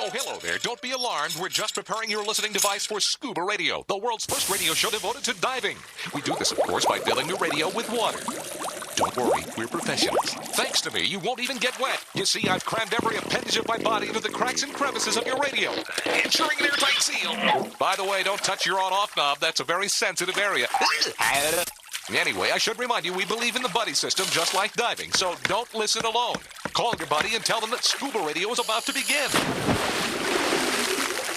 Oh, hello there. Don't be alarmed. We're just preparing your listening device for ScubaRadio, the world's first radio show devoted to diving. We do this, of course, by filling your radio with water. Don't worry, we're professionals. Thanks to me, you won't even get wet. You see, I've crammed every appendage of my body into the cracks and crevices of your radio, ensuring an airtight seal. By the way, don't touch your on-off knob. That's a very sensitive area. Anyway, I should remind you, we believe in the buddy system just like diving, so don't listen alone. Call your buddy and tell them that ScubaRadio is about to begin.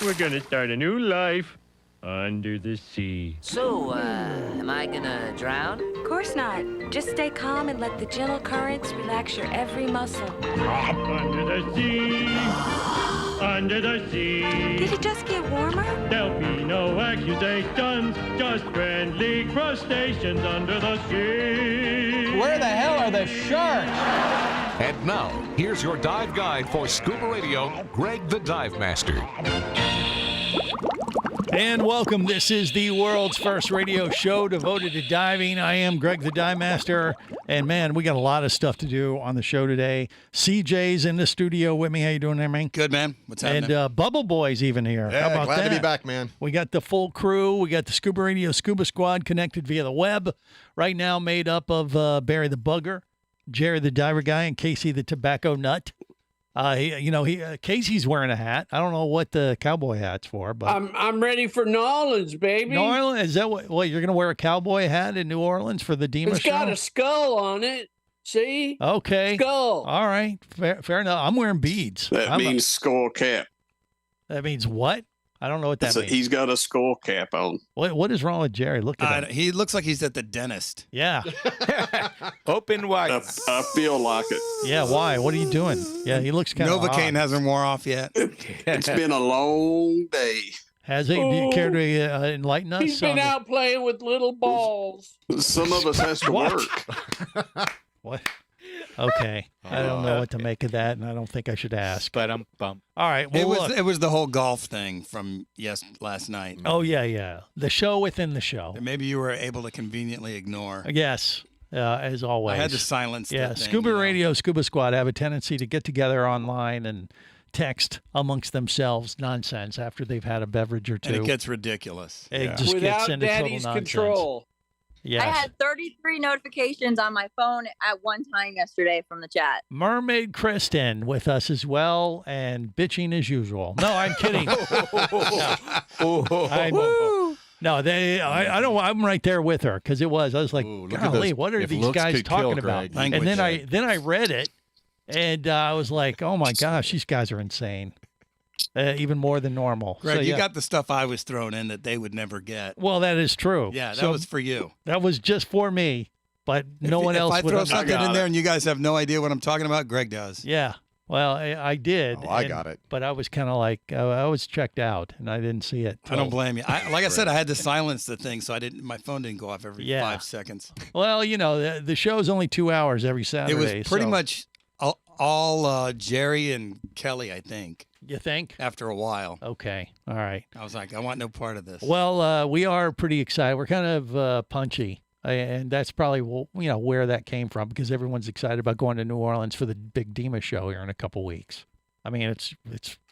We're gonna start a new life under the sea. So, am I gonna drown? Of course not. Just stay calm and let the gentle currents relax your every muscle. Under the sea, under the sea. Did it just get warmer? There'll be no accusations, just friendly crustaceans under the sea. Where the hell are the sharks? And now, here's your dive guide for ScubaRadio, Greg the Dive Master. And welcome. This is the world's first radio show devoted to diving. I am Greg the Dive Master. And man, we got a lot of stuff to do on the show today. CJ's in the studio with me. How you doing there, man? Good, man. What's happening? And Bubble Boy's even here. Yeah, How about glad that? to be back, man. We got the full crew. We got the ScubaRadio Scuba Squad connected via the web. Right now made up of Barry the Bugger, Jerry the Diver Guy, and Casey the Tobacco Nut. Casey's wearing a hat. I don't know what the cowboy hat's for, but I'm ready for New Orleans, baby. New Orleans? Is that what you're going to wear a cowboy hat in New Orleans for the Dima It's show? got a skull on it. See? Okay. Skull. All right. Fair enough. I'm wearing beads. That means skull cap. That means what? I don't know what that means. He's got a skull cap on. What is wrong with Jerry? Look at him. He looks like he's at the dentist. Yeah. Open wide. I feel like it. Yeah, why? What are you doing? Yeah, he looks kind of Novocaine hasn't wore off yet. It's been a long day. Has he? Do you care to enlighten us? He's been out playing with little balls. Some of us has to What? work. What? Okay. I don't know what to make of that, and I don't think I should ask. But I'm bummed. All right. Well, It was the whole golf thing from last night. Oh, yeah. The show within the show. That maybe you were able to conveniently ignore. Yes, as always. I had to silence Yeah, that thing, Scuba Radio, Scuba Squad have a tendency to get together online and text amongst themselves nonsense after they've had a beverage or two. And it gets ridiculous. It just Without gets into Daddy's total nonsense. control. Yes. I had 33 notifications on my phone at one time yesterday from the chat. Mermaid Kristen with us as well, and bitching as usual. No, I'm kidding. I'm right there with her because it was. I was like, golly, what are these guys talking about? And then I read it, and I was like, oh my gosh, these guys are insane. Even more than normal. Greg, So, you got the stuff I was throwing in that they would never get. Well, that is true. Yeah, that was for you. That was just for me, but no one else would. If I would throw something in it. there and you guys have no idea what I'm talking about, Greg does. Yeah. Well, I did. Oh, I got it. But I was kind of like, I was checked out, and I didn't see it. I don't blame you. Like I said, I had to silence the thing, so my phone didn't go off every 5 seconds. Well, the show's only 2 hours every Saturday. It was pretty much all Jerry and Kelly, I think. You think? After a while. Okay. All right. I was like, I want no part of this. Well, we are pretty excited. We're kind of punchy, and that's probably where that came from because everyone's excited about going to New Orleans for the big Dima show here in a couple weeks. I mean, it's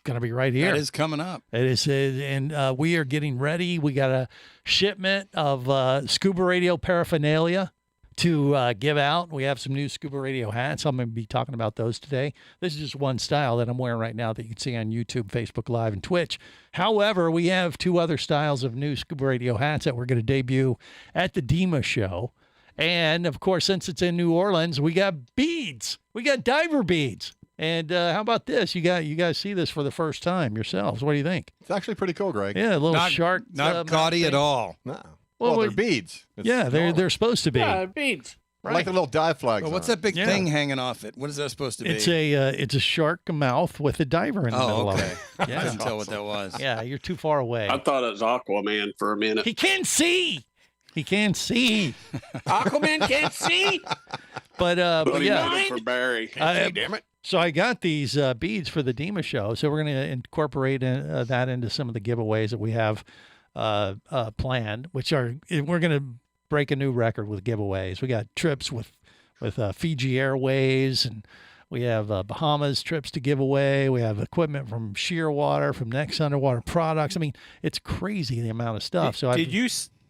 going to be right here. That is coming up. It is, and we are getting ready. We got a shipment of Scuba Radio paraphernalia to give out. We have some new Scuba Radio hats. I'm going to be talking about those today. This is just one style that I'm wearing right now that you can see on YouTube, Facebook Live, and Twitch. However, we have 2 other styles of new Scuba Radio hats that we're going to debut at the Dima show. And, of course, since it's in New Orleans, we got beads. We got diver beads. And how about this? You guys see this for the first time yourselves. What do you think? It's actually pretty cool, Greg. Yeah, a little shark. Not gaudy at all. No. Well, Well, they're beads. Yeah, they're supposed to be. Yeah, beads. Right. Like the little dive flags. Well, what's that big thing hanging off it? What is that supposed to be? It's a shark mouth with a diver in the middle of it. Yeah. I couldn't tell what that was. Yeah, you're too far away. I thought it was Aquaman for a minute. He can't see. Aquaman can't see. But yeah. For Barry. Damn it. So I got these beads for the Dima show. So we're going to incorporate that into some of the giveaways that we have planned, which are we're going to break a new record with giveaways. We got trips with Fiji Airways, and We have Bahamas trips to give away. We have equipment from Shearwater, from Next Underwater Products. I mean, it's crazy the amount of stuff.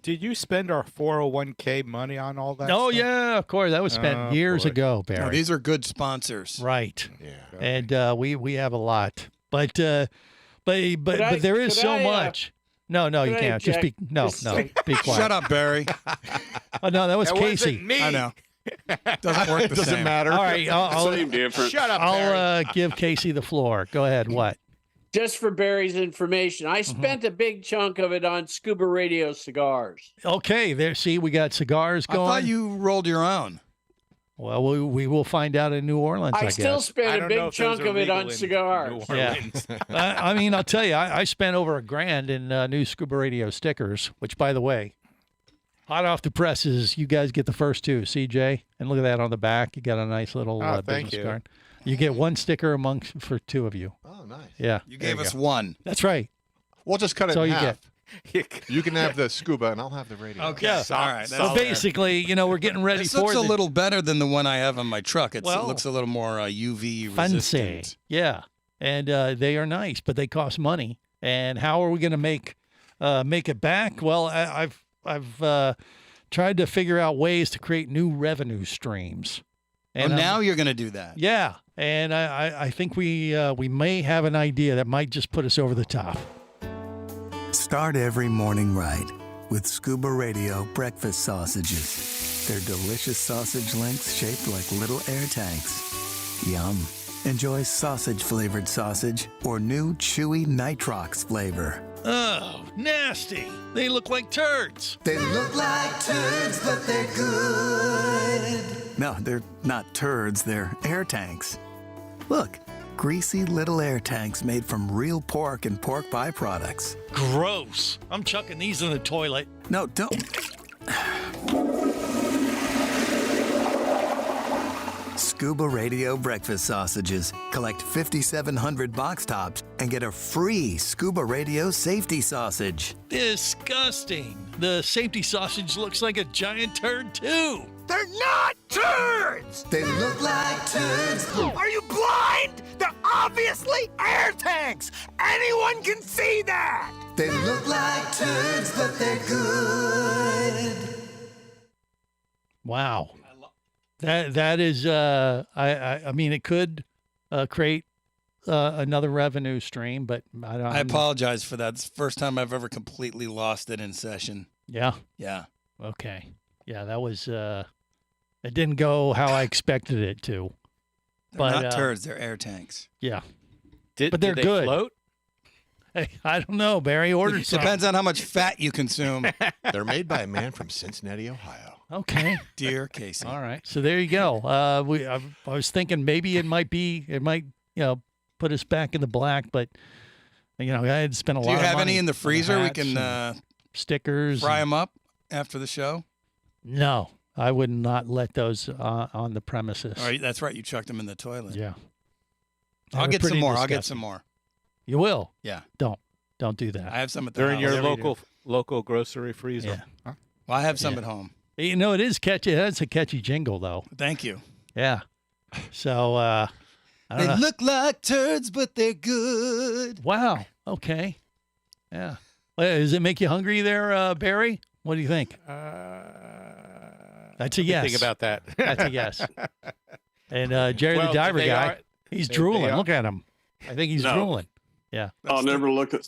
Did you spend our 401k money on all that? Oh stuff? Yeah, of course. That was spent years ago, Barry. No, these are good sponsors. Right. Yeah. And we have a lot, but there is so much. No, you can't. Just be be quiet. Shut up, Barry. Oh no, that was Casey. Wasn't me. I know. Doesn't work the Doesn't same. matter. All right, Same difference. Shut up, Barry. I'll give Casey the floor. Go ahead. What? Just for Barry's information, I spent a big chunk of it on Scuba Radio cigars. Okay, there. See, we got cigars I going. thought you rolled your own. Well, we will find out in New Orleans. I still guess. spent a big chunk of it on cigars. Yeah. I mean, I'll tell you, I spent over $1,000 in new Scuba Radio stickers. Which, by the way, hot off the presses, you guys get the first two, CJ, and look at that on the back. You got a nice little thank business you. card. You get one sticker for two of you. Oh, nice. Yeah, You gave us one. that's right. We'll just cut it So in you half. You can have the scuba, and I'll have the radio. Okay. Yeah. All right. Well, basically, we're getting ready This for looks a the little better than the one I have on my truck. It Well, looks a little more UV fancy. resistant. Yeah, and they are nice, but they cost money. And how are we going to make it back? Well, I've tried to figure out ways to create new revenue streams. And now you're going to do that. Yeah, and I think we may have an idea that might just put us over the top. Start every morning right with Scuba Radio breakfast sausages. They're delicious sausage links shaped like little air tanks. Yum. Enjoy sausage-flavored sausage or new chewy Nitrox flavor. Oh, nasty. They look like turds. They look like turds, but they're good. No, they're not turds, they're air tanks. Look, greasy little air tanks made from real pork and pork byproducts. Gross. I'm chucking these in the toilet. No, don't. Scuba Radio breakfast sausages. Collect 5,700 box tops and get a free Scuba Radio safety sausage. Disgusting. The safety sausage looks like a giant turd, too. They're not turds! They look like turds. Are you blind? They're obviously air tanks! Anyone can see that! They look like turds, but they're good. Wow. That is, I mean, it could create another revenue stream, but I apologize for that. It's the first time I've ever completely lost it in session. Yeah. Yeah. Okay. Yeah, that was, it didn't go how I expected it to. They're not turds, they're air tanks. Yeah. But they're did they good. Float? Hey, I don't know, Barry. Ordered some. Depends on how much fat you consume. They're made by a man from Cincinnati, Ohio. Okay. Dear Casey. All right. So there you go. I was thinking maybe it might put us back in the black, but I had spent a lot of money. Do you have any in the freezer? We can stickers. Fry them up after the show? No, I would not let those on the premises. All right, that's right. You chucked them in the toilet. Yeah. I'll get some more. I'll get some more. You will? Yeah. Don't do that. I have some at the They're house. in your local grocery freezer. Yeah. Huh? Well, I have some at home. It is catchy. That's a catchy jingle, though. Thank you. Yeah. So, I don't know. look like turds, but they're good. Wow. Okay. Yeah. Does it make you hungry there, Barry? What do you think? That's a yes. Think about that. That's a yes. And Jerry the Diver guy, he's drooling. Look at him. I think he's drooling. Yeah. I'll never look at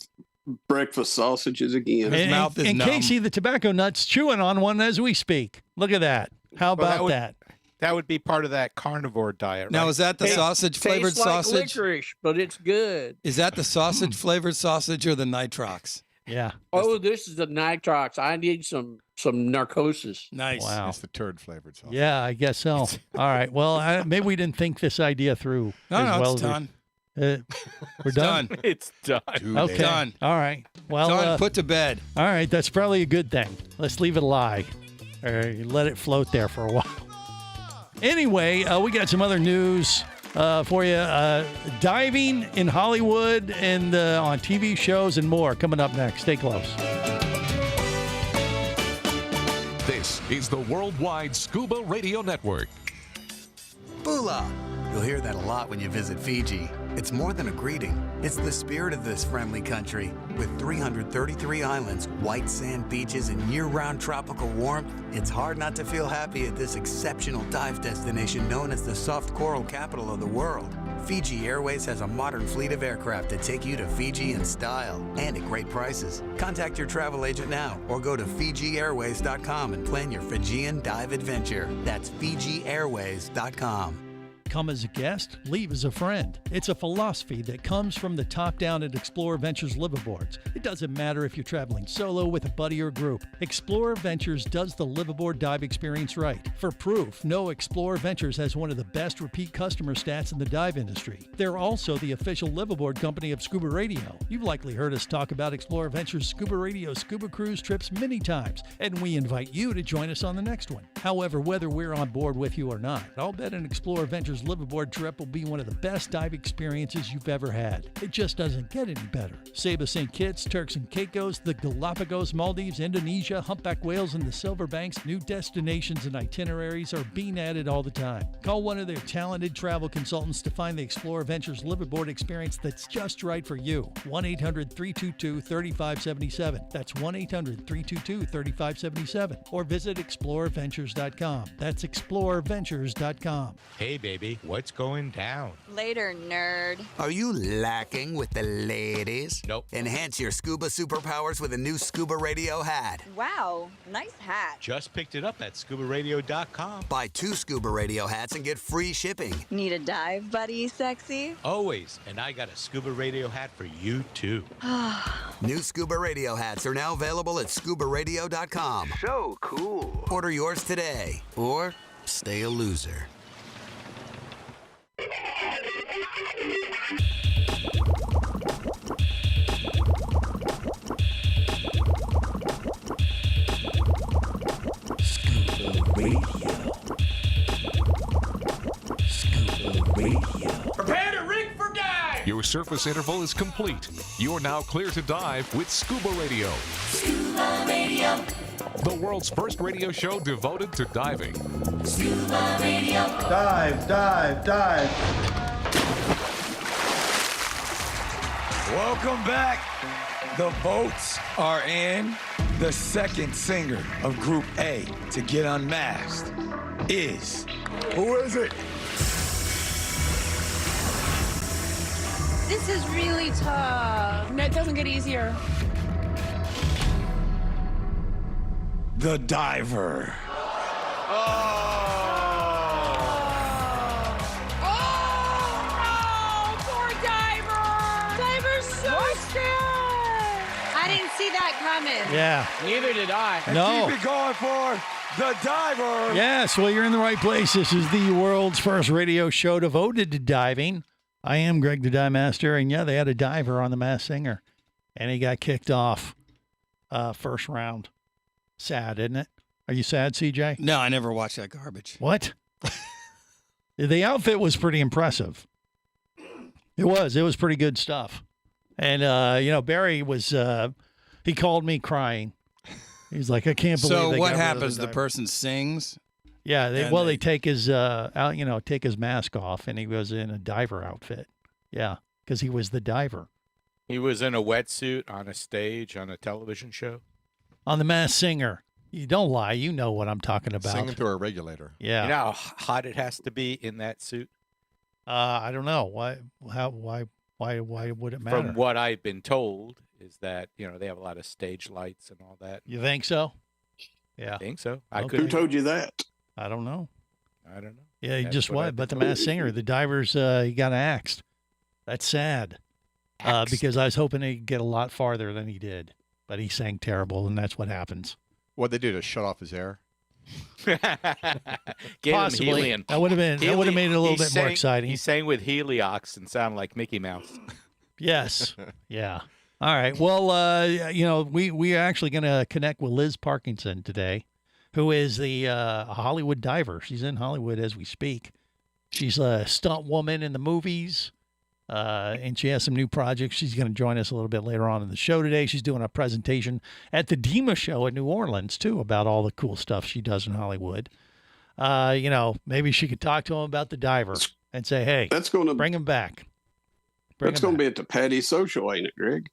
breakfast sausages again. His mouth is and numb. Casey the tobacco nut's chewing on one as we speak. Look at that. How about that? That would be part of that carnivore diet, right? Now, is that the sausage flavored Tastes like sausage? licorice, but it's good. Is that the sausage flavored sausage or the nitrox? Yeah. Oh, this is the nitrox. I need some narcosis. Nice. Wow. It's the turd flavored sausage. Yeah, I guess so. All right. Well, maybe we didn't think this idea through. No, it's done. We're done. It's done. Okay. Done. All right. Well, Done. Put to bed. All right. That's probably a good thing. Let's leave it lie, or let it float there for a while. Anyway, we got some other news for you. Diving in Hollywood and on TV shows and more coming up next. Stay close. This is the Worldwide Scuba Radio Network. Bula. You'll hear that a lot when you visit Fiji. It's more than a greeting. It's the spirit of this friendly country. With 333 islands, white sand beaches, and year-round tropical warmth, it's hard not to feel happy at this exceptional dive destination known as the soft coral capital of the world. Fiji Airways has a modern fleet of aircraft to take you to Fiji in style and at great prices. Contact your travel agent now or go to FijiAirways.com and plan your Fijian dive adventure. That's FijiAirways.com. Come as a guest, leave as a friend. It's a philosophy that comes from the top down at Explorer Ventures liveaboards. It doesn't matter if you're traveling solo, with a buddy, or group. Explorer Ventures does the liveaboard dive experience right. For proof, know Explorer Ventures has one of the best repeat customer stats in the dive industry. They're also the official liveaboard company of Scuba Radio. You've likely heard us talk about Explorer Ventures Scuba Radio scuba cruise trips many times, and we invite you to join us on the next one. However, whether we're on board with you or not, I'll bet an Explorer Ventures liveaboard trip will be one of the best dive experiences you've ever had. It just doesn't get any better. Saba St. Kitts, Turks and Caicos, the Galapagos, Maldives, Indonesia, humpback whales, and the Silver Banks, new destinations and itineraries are being added all the time. Call one of their talented travel consultants to find the Explorer Ventures liveaboard experience that's just right for you. 1-800-322-3577. That's 1-800-322-3577. Or visit explorerventures.com. That's explorerventures.com. Hey, baby, what's going down? Later, nerd. Are you lacking with the ladies? Nope. Enhance your scuba superpowers with a new Scuba Radio hat. Wow, nice hat. Just picked it up at ScubaRadio.com. Buy 2 Scuba Radio hats and get free shipping. Need a dive buddy, sexy? Always. And I got a Scuba Radio hat for you, too. New Scuba Radio hats are now available at ScubaRadio.com. So cool. Order yours today, or stay a loser. Scuba Radio. Scuba Radio. Prepare to rig for dive! Your surface interval is complete. You're now clear to dive with Scuba Radio. Scuba Radio. The world's first radio show devoted to diving. Scuba Radio. Dive, dive, dive. Welcome back. The votes are in. The second singer of Group A to get unmasked is... Who is it? This is really tough. No, it doesn't get easier. The Diver. Poor Diver! Diver's so sad! I didn't see that coming. Yeah. Neither did I. No. Keep it going for The Diver. Yes, well, you're in the right place. This is the world's first radio show devoted to diving. I am Greg the Dive Master, and yeah, they had a diver on The Masked Singer, and he got kicked off first round. Sad, isn't it? Are you sad, CJ? No, I never watched that garbage. What? The outfit was pretty impressive. It was pretty good stuff. And, Barry was, he called me crying. He's like, I can't believe So they what got rid of happens? the The diver. person sings? Yeah, they And take his take his mask off, and he was in a diver outfit. Yeah, because he was the diver He was in a wetsuit on a stage on a television show. on The Masked Singer. You don't lie. You know what I'm talking about. Singing through a regulator. Yeah. You know how hot it has to be in that suit? I don't know why. Why would it matter? From what I've been told is that, they have a lot of stage lights and all that. You think so? Yeah, I think so. Who told you that? I don't know. I don't know. Yeah, he That's just what what? I've But the been Masked Singer, the divers, he got axed. That's sad. Because I was hoping he'd get a lot farther than he did, but he sang terrible, and that's what happens. What'd they do to shut off his air? Gave Possibly. him helium. That would have been. That would have made it a little bit more exciting. He sang with Heliox and sounded like Mickey Mouse. Yes. Yeah. All right. Well, we are actually going to connect with Liz Parkinson today, who is the Hollywood diver. She's in Hollywood as we speak. She's a stunt woman in the movies, and she has some new projects. She's going to join us a little bit later on in the show today. She's doing a presentation at the DEMA show in New Orleans, too, about all the cool stuff she does in Hollywood. Maybe she could talk to him about the diver. and say, "Hey, That's going to bring him back." That's going to be at the Patty Social, ain't it, Greg?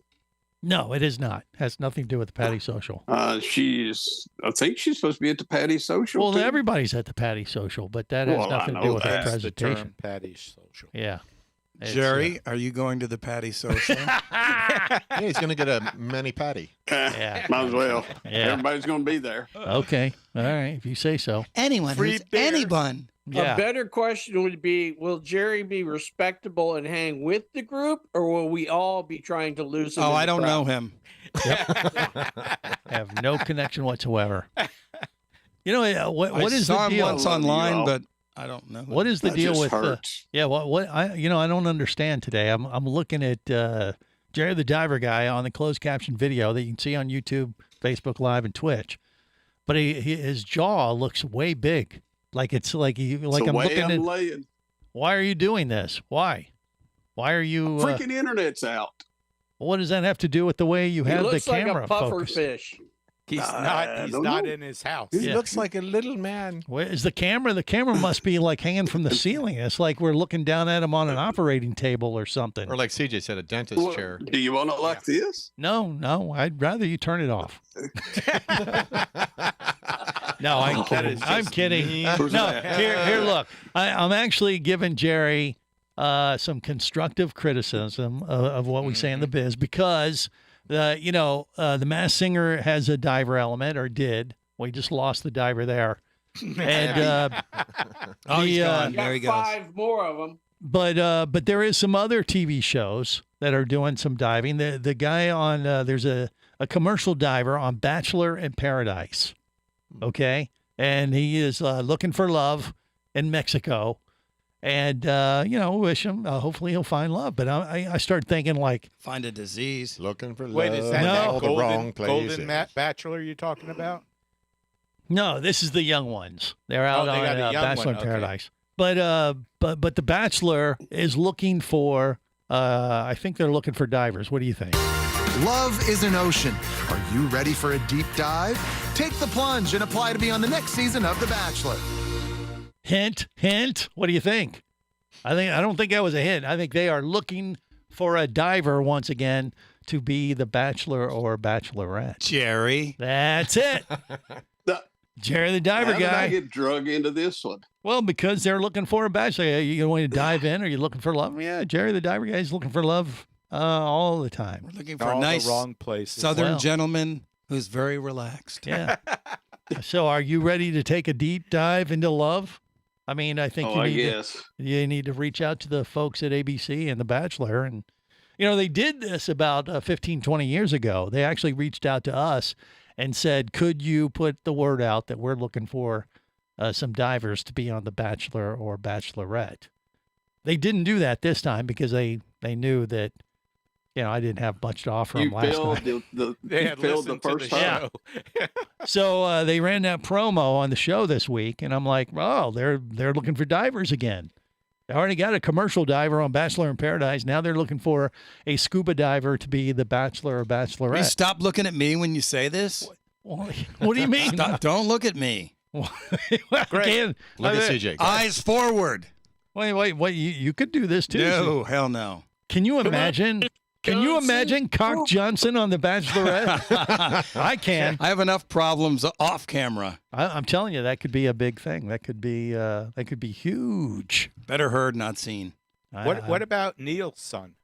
No, it is not. Has nothing to do with the Patty Social. I think she's supposed to be at the Patty Social. Well, too. everybody's at the Patty Social, but that has Well, I nothing to know do with the that. That's the term presentation. Patty Social. Yeah. It's, Jerry, are you going to the Patty Social? Yeah, he's going to get a mini patty. Yeah. Might as well. Yeah. Everybody's going to be there. Okay. All right. If you say so. Anyone who's anyone. Yeah. A better question would be, will Jerry be respectable and hang with the group, or will we all be trying to lose him? Oh, in I the don't know crowd? him. Have no connection whatsoever. You know, what I is saw the him deal? once online, but I don't know. What is the That deal just with hurts. yeah, what I don't understand today. I'm looking at Jerry the Diver Guy on the closed caption video that you can see on YouTube, Facebook Live, and Twitch. But his jaw looks way big. Like it's like It's I'm the way looking I'm at. laying. Why are you doing this? Why are you? Freaking internet's out. What does that have to do with the way you He have the looks like camera a puffer focused? fish. He's I He's don't not know. in his house. He Yeah. looks like a little man. Where is the camera? The camera must be like hanging from the ceiling. It's like we're looking down at him on an operating table or something. Or like CJ said, a dentist Well, chair. do you want it like this? No, I'd rather you turn it off. No, I'm kidding. I'm kidding. No, here, look. I'm actually giving Jerry some constructive criticism of what we say in the biz because, the Masked Singer has a diver element, or did. We just lost the diver there. And He's gone. Got There he goes. 5 more of them. but there is some other TV shows that are doing some diving. The guy on there's a commercial diver on Bachelor in Paradise, okay, and he is looking for love in Mexico, and wish him hopefully he'll find love. But I start thinking like, Find a disease. Looking for Wait, love is that No. that all the wrong places. golden bachelor you're talking about? no, this is the young ones. They're out they on got a young Bachelor one, in okay. Paradise. But the Bachelor is looking for. I think they're looking for divers. What do you think? Love is an ocean. Are you ready for a deep dive? Take the plunge and apply to be on the next season of The Bachelor. Hint, hint. What do you think? I don't think that was a hint. I think they are looking for a diver once again to be the Bachelor or Bachelorette. Jerry. That's it. Jerry the Diver How did I Guy. get drug into this one? Well, because they're looking for a bachelor. You want to dive in? Are you looking for love? Yeah, Jerry the Diver Guy is looking for love all the time. We're looking for All a nice the wrong places. Southern Well. gentleman who's very relaxed. Yeah. So are you ready to take a deep dive into love? I mean, I think Oh, I you guess. need to reach out to the folks at ABC and The Bachelor. And, they did this about 15, 20 years ago. They actually reached out to us and said, could you put the word out that we're looking for some divers to be on The Bachelor or Bachelorette? They didn't do that this time because they knew that, I didn't have much to offer them You last failed time. They you had failed the listened to first the time. show. So they ran that promo on the show this week, and I'm like, oh, they're looking for divers again. They already got a commercial diver on Bachelor in Paradise. Now they're looking for a scuba diver to be the Bachelor or Will you Bachelorette. stop looking at me when you say this? What do you mean? Don't look at me. Again, Look at CJ. Eyes forward. Wait. What? You could do this too. No, hell no. Can you imagine? Can you imagine Cock Johnson on The Bachelorette? I can. I have enough problems off camera. I'm telling you, that could be a big thing. That could be huge. Better heard, not seen. What about Neil's son?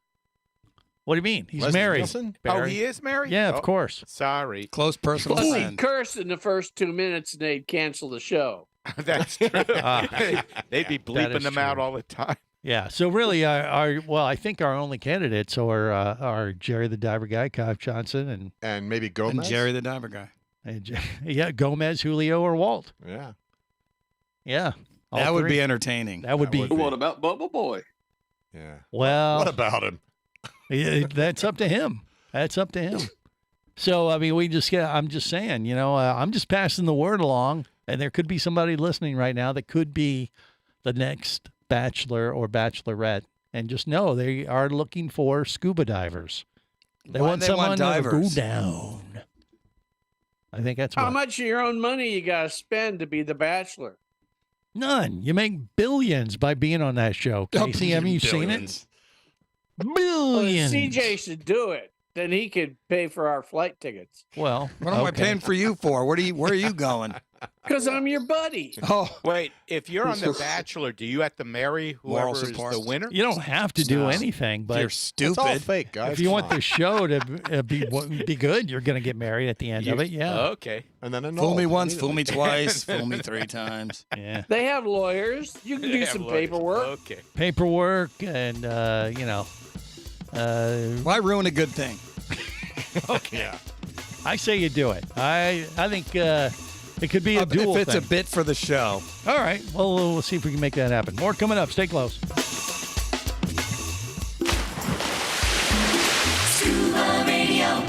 What do you mean? He's Leslie married. Nielsen? Oh, he is married? Yeah, of Oh, course. Sorry. Close personal Well, he friend. cursed in the first 2 minutes and they'd cancel the show. That's true. They'd be That bleeping is them out true. all the time. Yeah. So really, I think our only candidates are Jerry the Diver Guy, Cobb Johnson, And maybe Gomez. And Jerry the Diver Guy. and Gomez, Julio, or Walt. Yeah. Yeah. all That would three. be entertaining. That would be. What about Bubble Boy? Yeah. Well, What about him? yeah, that's up to him. That's up to him. So I mean, I'm just saying, I'm just passing the word along, and there could be somebody listening right now that could be the next Bachelor or Bachelorette, and just know they are looking for scuba divers. They Why want they want someone to go divers? down. I think that's How what. much of your own money you got to spend to be the bachelor? None. You make billions by being on that show. Casey, haven't you seen it? Well, Billions. CJ should do it. Then he could pay for our flight tickets. Well, What am I paying for you for? Where are you going? Because I'm your buddy. Oh, Wait, if you're on The Bachelor, do you have to marry Moral whoever is support. the winner? You don't have to do No. anything, but you're It's all stupid. fake, guys. if you want Come the show to be good, you're going to get married at the end of it. Yeah. Okay. on. And then Fool me annul once, fool me immediately. twice, fool me 3 times. Yeah. They have lawyers. You can do Yeah, some lawyers. paperwork. Okay. Paperwork and, Why ruin a good thing? okay. Yeah. I say you do it. I think it could be a dual If it's thing. a bit for the show. All right. Well, we'll see if we can make that happen. More coming up. Stay close. Scuba Radio.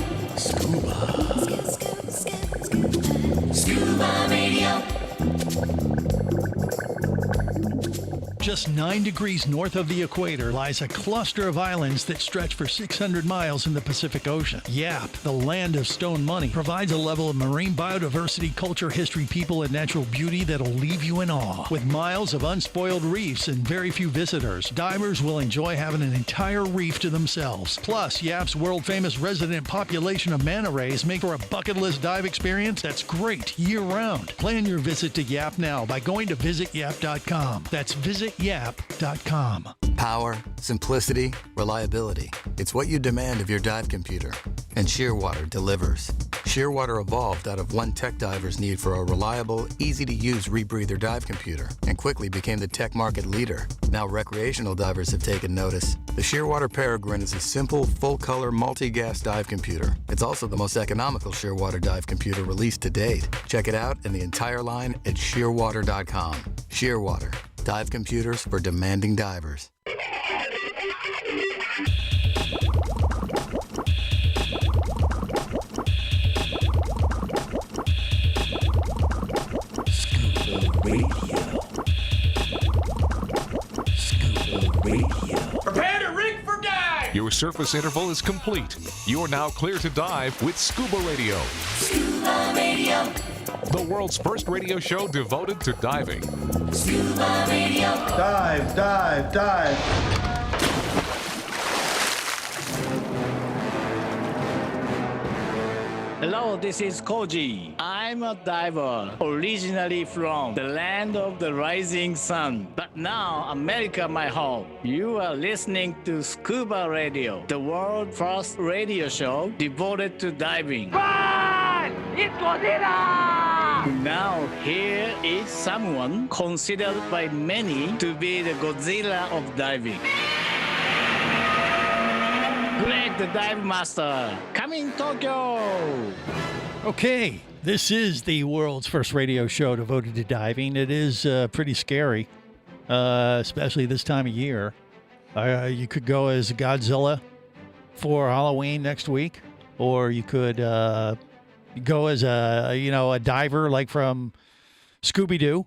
Scuba Radio. Just 9 degrees north of the equator lies a cluster of islands that stretch for 600 miles in the Pacific Ocean. Yap, the land of stone money, provides a level of marine biodiversity, culture, history, people, and natural beauty that'll leave you in awe. With miles of unspoiled reefs and very few visitors, divers will enjoy having an entire reef to themselves. Plus, Yap's world-famous resident population of manta rays make for a bucket list dive experience that's great year-round. Plan your visit to Yap now by going to visityap.com. That's visityap.com. Power, simplicity, reliability. It's what you demand of your dive computer. And Shearwater delivers. Shearwater evolved out of one tech diver's need for a reliable, easy-to-use rebreather dive computer and quickly became the tech market leader. Now recreational divers have taken notice. The Shearwater Peregrine is a simple, full-color, multi-gas dive computer. It's also the most economical Shearwater dive computer released to date. Check it out and the entire line at shearwater.com. Shearwater. Dive computers for demanding divers. Scuba Radio. Scuba Radio. Prepare to rig for dive. Your surface interval is complete. You're now clear to dive with Scuba Radio, Scuba Radio. the world's first radio show devoted to diving. Scuba Radio. Dive, dive, dive. Hello, this is Koji. I'm a diver, originally from the land of the rising sun. But now, America, my home. You are listening to Scuba Radio, the world's first radio show devoted to diving. It's Godzilla! Now, here is someone considered by many to be the Godzilla of diving. Greg the Dive Master, coming Tokyo! Okay, this is the world's first radio show devoted to diving. It is pretty scary, especially this time of year. You could go as Godzilla for Halloween next week, or you could go as a diver like from Scooby-Doo.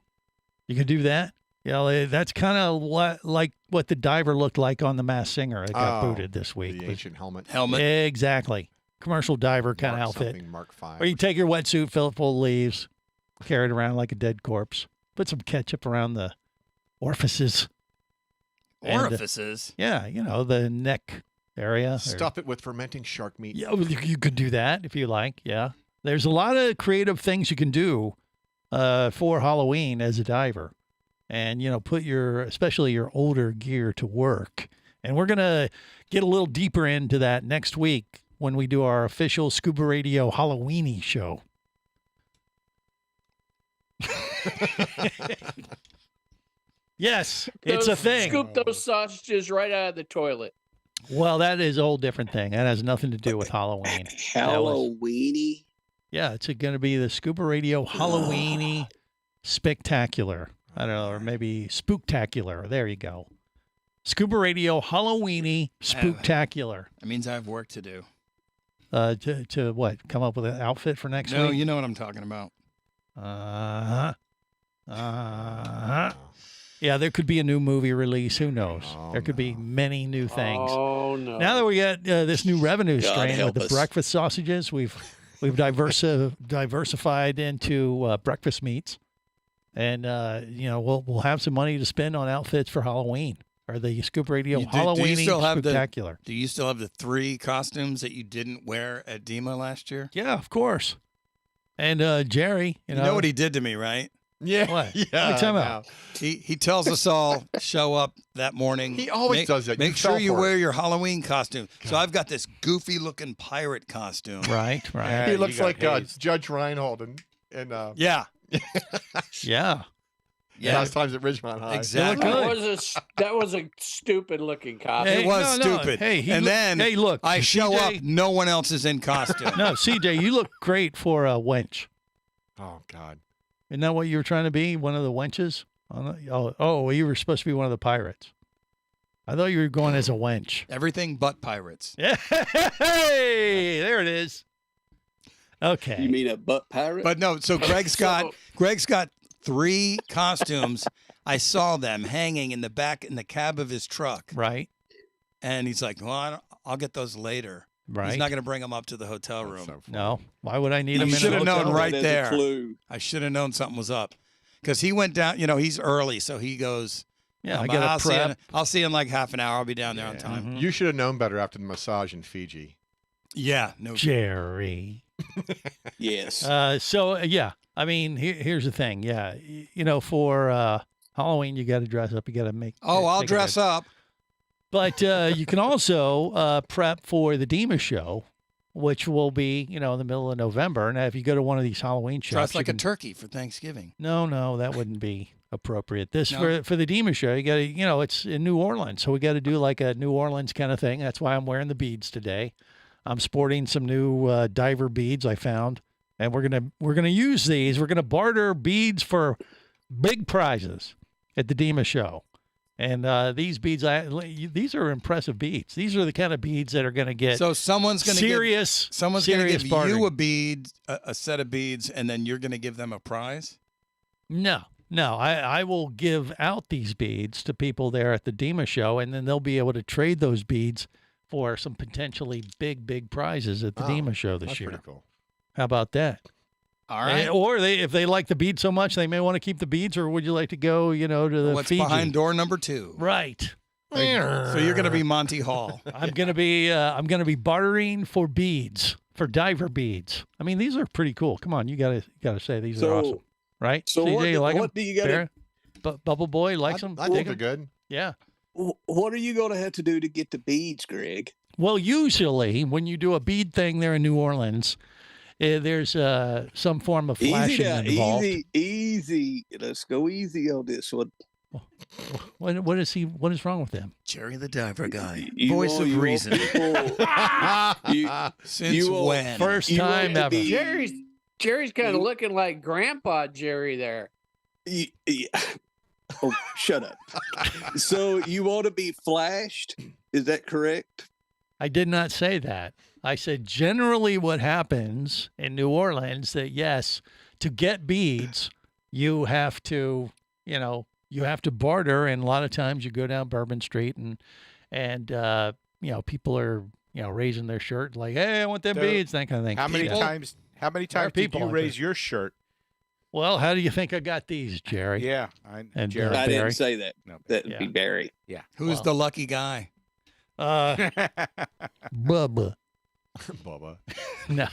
You could do that. That's kind of like what the diver looked like on The Masked Singer. It got booted this week. The ancient helmet. Exactly. Commercial diver kind of outfit. Mark 5. Or you take your wetsuit, fill it full of leaves, carry it around like a dead corpse. Put some ketchup around the orifices. Orifices? The neck area. Stuff it with fermenting shark meat. Yeah, you could do that if you like. Yeah. There's a lot of creative things you can do for Halloween as a diver. And, put especially your older gear to work. And we're going to get a little deeper into that next week when we do our official Scuba Radio Halloweeny show. Yes, it's a thing. Scoop those sausages right out of the toilet. Well, that is a whole different thing. That has nothing to do with Halloween. Halloweeny? Yeah, it's going to be the Scuba Radio Halloweeny Spectacular. I don't know, or maybe Spooktacular. There you go. Scuba Radio Halloweeny Spooktacular. That means I have work to do. To what? Come up with an outfit for next week? No, you know what I'm talking about. Yeah, there could be a new movie release. Who knows? There could be many new things. Oh, no. Now that we got this new revenue God stream help with the us. breakfast sausages, we've diversified into breakfast meats. And we'll have some money to spend on outfits for Halloween or the Scuba Radio Halloween Spectacular. Do you still have the 3 costumes that you didn't wear at DEMA last year? Yeah, of course. And Jerry, you know what he did to me, right? Yeah. What? Yeah. What are you talking about? He tells us all show up that morning. He always does that. Make sure you wear your Halloween costume. So I've got this goofy looking pirate costume. Right. He looks like Judge Reinhold and yeah. Yeah. Last times at Ridgemont High. Exactly. That was a stupid looking costume. It was stupid. Hey, look, I show up, no one else is in costume. No, CJ, you look great for a wench. Oh, God. Isn't that what you were trying to be? One of the wenches? Oh, you were supposed to be one of the pirates. I thought you were going as a wench. Everything but pirates. Yeah. Hey, there it is. Okay. You mean a butt pirate? But no, so Greg's got 3 costumes. I saw them hanging in the cab of his truck. Right. And he's like, well, I'll get those later. Right. He's not going to bring them up to the hotel room. No. Why would I need them You in should a have hotel known room? right there. Clue. I should have known something was up. Because he went down, he's early, so he goes, Yeah, I got to prep. I'll see you in like half an hour. I'll be down there on time. You should have known better after the massage in Fiji. Yeah. No. Jerry. Yes. Yeah. I mean, here's the thing. Yeah. For Halloween, you got to dress up. You got to make. I'll dress up. But you can also prep for the DEMA show, which will be, in the middle of November. Now, if you go to one of these Halloween shows, dress like a turkey for Thanksgiving. No, that wouldn't be appropriate. For the DEMA show, you got to, it's in New Orleans, so we got to do like a New Orleans kind of thing. That's why I'm wearing the beads today. I'm sporting some new diver beads I found, and we're gonna use these. We're gonna barter beads for big prizes at the DEMA show. And these beads, these are impressive beads. These are the kind of beads that are going to get someone's going to give bartering. you a bead, a set of beads, and then you're going to give them a prize? No. I will give out these beads to people there at the DEMA show, and then they'll be able to trade those beads for some potentially big prizes at the DEMA show this year. Pretty cool. How about that? All right. Or if they like the beads so much, they may want to keep the beads, or would you like to go, to the What's Fiji? behind door number 2? Right. So you're going to be Monty Hall. I'm going to be bartering for beads, for diver beads. I mean, these are pretty cool. Come on, you got to say these are awesome, right? So CJ, you like what them? do you got to? Bubble Boy likes them. I think they're good. Yeah. What are you going to have to do to get the beads, Greg? Well, usually when you do a bead thing there in New Orleans, there's some form of flashing involved. Easy. Let's go easy on this one. What is wrong with them? Jerry the diver guy. Voice of reason. Since when? First time ever. Jerry's kind of looking like Grandpa Jerry there. Oh, shut up. So you want to be flashed? Is that correct? I did not say that. I said generally what happens in New Orleans that yes, to get beads, you have to, barter, and a lot of times you go down Bourbon Street and people are, raising their shirt like, hey, I want them beads, that kind of thing. How many times did you raise your shirt? Well, how do you think I got these, Jerry? Yeah. Jerry. I didn't say that. No, that would be Barry. Yeah. Who's the lucky guy? Bubba. Bubba. No.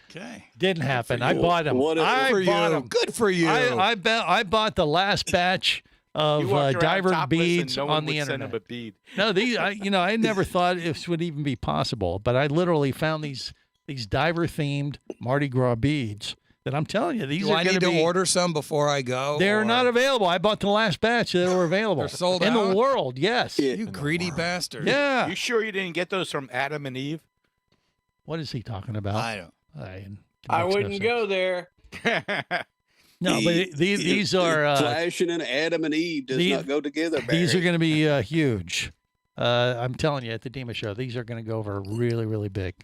Okay. Didn't happen. I bought them. I bought them. Good for you. I bought the last batch of diver beads on the internet. Send him a bead. No, these I never thought this would even be possible, but I literally found these diver themed Mardi Gras beads that I'm telling you, these Do are I going need to to be order some before I go? They're not available. I bought the last batch that were available. They're sold in out? the world. Yes. You greedy bastard. Yeah. You sure you didn't get those from Adam and Eve? What is he talking about? I don't. I wouldn't go there. No, but these are flashing and Adam and Eve does not go together. Barry. These are going to be huge. I'm telling you, at the DEMA show, these are going to go over really, really big.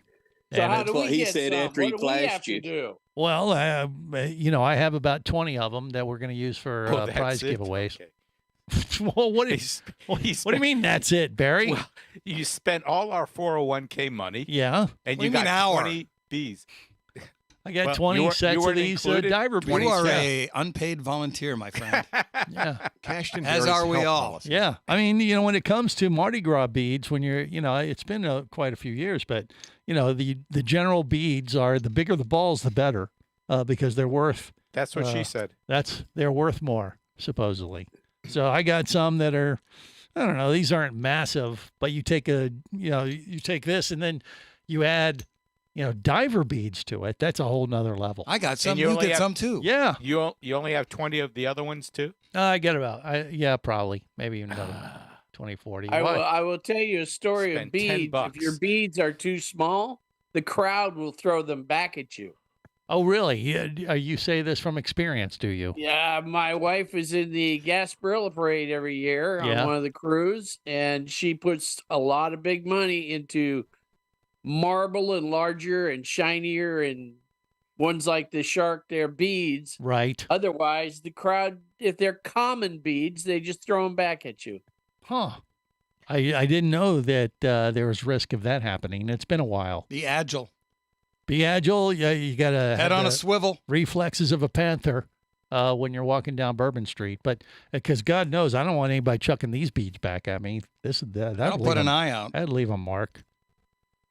So And how that's do what we he get said some? after he What do we have flashed to you. do? Well, I have about 20 of them that we're going to use for Well, that's prize it? giveaways. Okay. Well, what do you mean that's it, Barry? Well, you spent all our 401k money. Yeah. And What you do you got mean 20 bees. I got Well, 20 you sets of weren't these included? diver beads. You are Yeah. a unpaid volunteer, my friend. Yeah. Cashed in As are we all. Yeah. I mean, when it comes to Mardi Gras beads, when you're, it's been quite a few years, but, the general beads are the bigger the balls, the better, because they're worth. That's what she said. They're worth more, supposedly. So I got some that are, I don't know, these aren't massive, but you take you take this and then you add, diver beads to it. That's a whole nother level. I got some. And You only get have- some too. Yeah. You only have 20 of the other ones too? I get about, probably, maybe even another 20, 40. I will tell you a story Spend of beads. $10. If your beads are too small, the crowd will throw them back at you. Oh, really? You say this from experience, do you? Yeah, my wife is in the Gasparilla Parade every year Yeah. on one of the crews, and she puts a lot of big money into marble and larger and shinier and ones like the shark, they're beads. Right. Otherwise, the crowd, if they're common beads, they just throw them back at you. Huh. I didn't know that there was risk of that happening. It's been a while. Be agile. Be agile. Yeah, you got to Head on a swivel. Reflexes of a panther when you're walking down Bourbon Street. But because God knows, I don't want anybody chucking these beads back at me. I'll put an eye out. I'd leave a mark.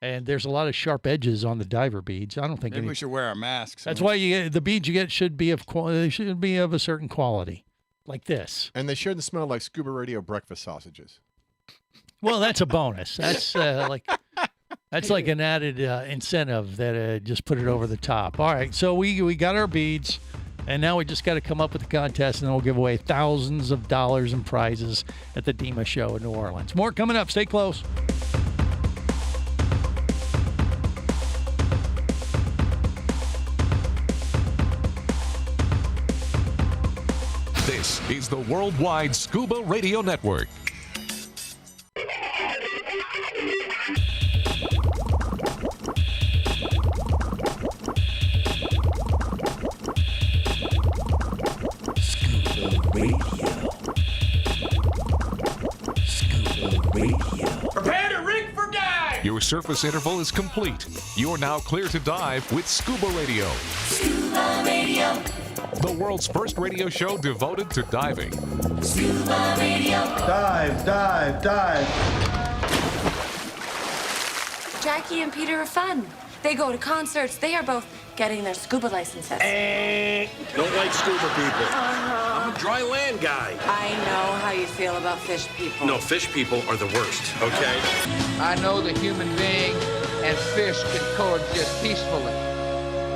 And there's a lot of sharp edges on the diver beads. I don't think Maybe we should wear our masks. That's why the beads you get should be of they should be of a certain quality, like this. And they shouldn't smell like ScubaRadio breakfast sausages. Well, that's a bonus. That's that's like an added incentive that just put it over the top. All right, so we got our beads, and now we just got to come up with a contest, and then we'll give away thousands of dollars in prizes at the DEMA show in New Orleans. More coming up. Stay close. This is the Worldwide Scuba Radio Network. Scuba Radio. Scuba Radio. Prepare to rig for dive! Your surface interval is complete. You're now clear to dive with Scuba Radio. Scuba Radio. The world's first radio show devoted to diving. Scuba Radio. Dive, dive, dive. Jackie and Peter are fun. They go to concerts. They are both getting their scuba licenses. Don't like scuba people. I'm a dry land guy. I know how you feel about fish people. No, fish people are the worst, okay? I know the human being and fish can coexist peacefully.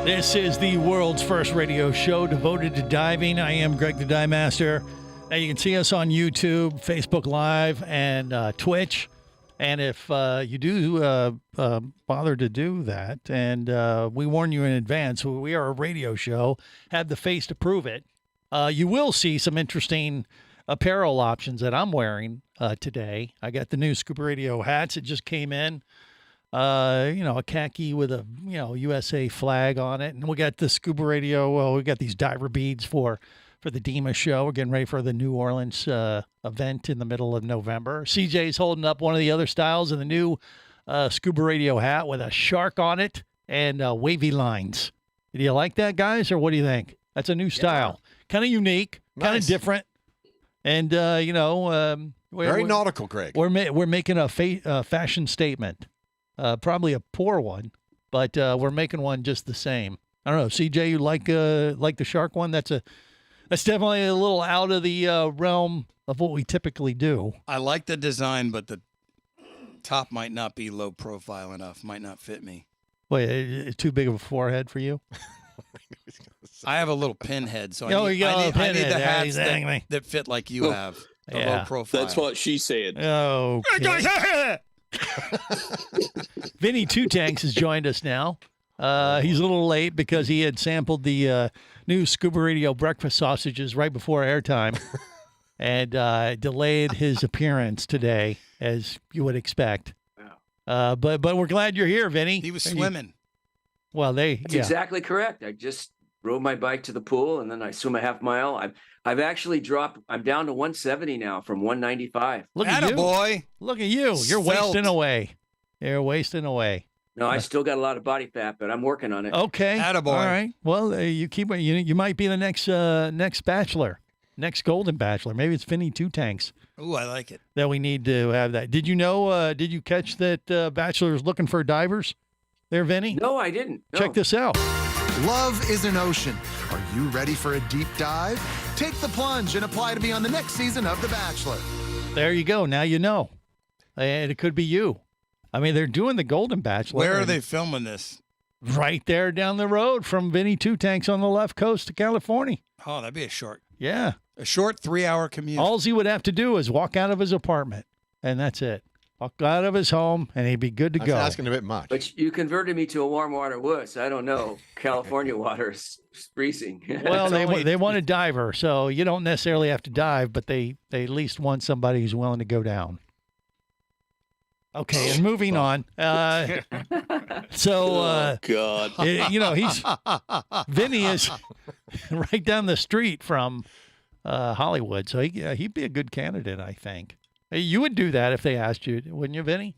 This is the world's first radio show devoted to diving. I am Greg the Dive Master. Now you can see us on YouTube, Facebook Live, and Twitch. And if you do bother to do that, and we warn you in advance, we are a radio show, have the face to prove it, you will see some interesting apparel options that I'm wearing today. I got the new Scuba Radio hats. It just came in. A khaki with a, USA flag on it. And we got the Scuba Radio. Well, we got these diver beads for the DEMA show. We're getting ready for the New Orleans event in the middle of November. CJ's holding up one of the other styles of the new Scuba Radio hat with a shark on it and wavy lines. Do you like that, guys, or what do you think? That's a new style. Kind of unique, kind of different. And, Very nautical, Greg. We're making a fashion statement. Probably a poor one, but we're making one just the same. I don't know, CJ, you like the shark one? That's definitely a little out of the realm of what we typically do. I like the design, but the top might not be low profile enough. Might not fit me. Wait, it's too big of a forehead for you? I have a little pinhead, so Oh, I you got a need pinhead. the Yeah, hats exactly. that fit like you have. The Yeah. low profile. That's what she said. Okay. Vinny Two Tanks has joined us now. He's a little late because he had sampled the new Scuba Radio breakfast sausages right before airtime and delayed his appearance today, as you would expect. But we're glad you're here, Vinny. He was swimming. Well, That's exactly correct. I just rode my bike to the pool and then I swim a half mile. I've actually dropped. I'm down to 170 now from 195. Look at you, boy. Look at you. You're wasting away. You're wasting away. No, I still got a lot of body fat, but I'm working on it. Okay. Attaboy. All right. Well, you keep you might be the next bachelor, next golden bachelor. Maybe it's Vinny Two Tanks. Ooh, I like it. That we need to have that. Did you know? Did you catch that bachelor's looking for divers? There, Vinny. No, I didn't. No. Check this out. Love is an ocean. Are you ready for a deep dive? Take the plunge and apply to be on the next season of The Bachelor. There you go. Now you know. And it could be you. I mean, they're doing the Golden Bachelor. Where are they filming this? Right there down the road from Vinny Two Tanks on the left coast of California. Oh, that'd be a short Yeah. 3-hour commute. All he would have to do is walk out of his apartment, and that's it. Walk out of his home, and he'd be good to go. That's asking a bit much. But you converted me to a warm water wuss. I don't know. California water is freezing. Well, they want a diver, so you don't necessarily have to dive, but they at least want somebody who's willing to go down. Okay, and moving on. God. Vinny is right down the street from Hollywood, so he'd be a good candidate, I think. You would do that if they asked you, wouldn't you, Vinny?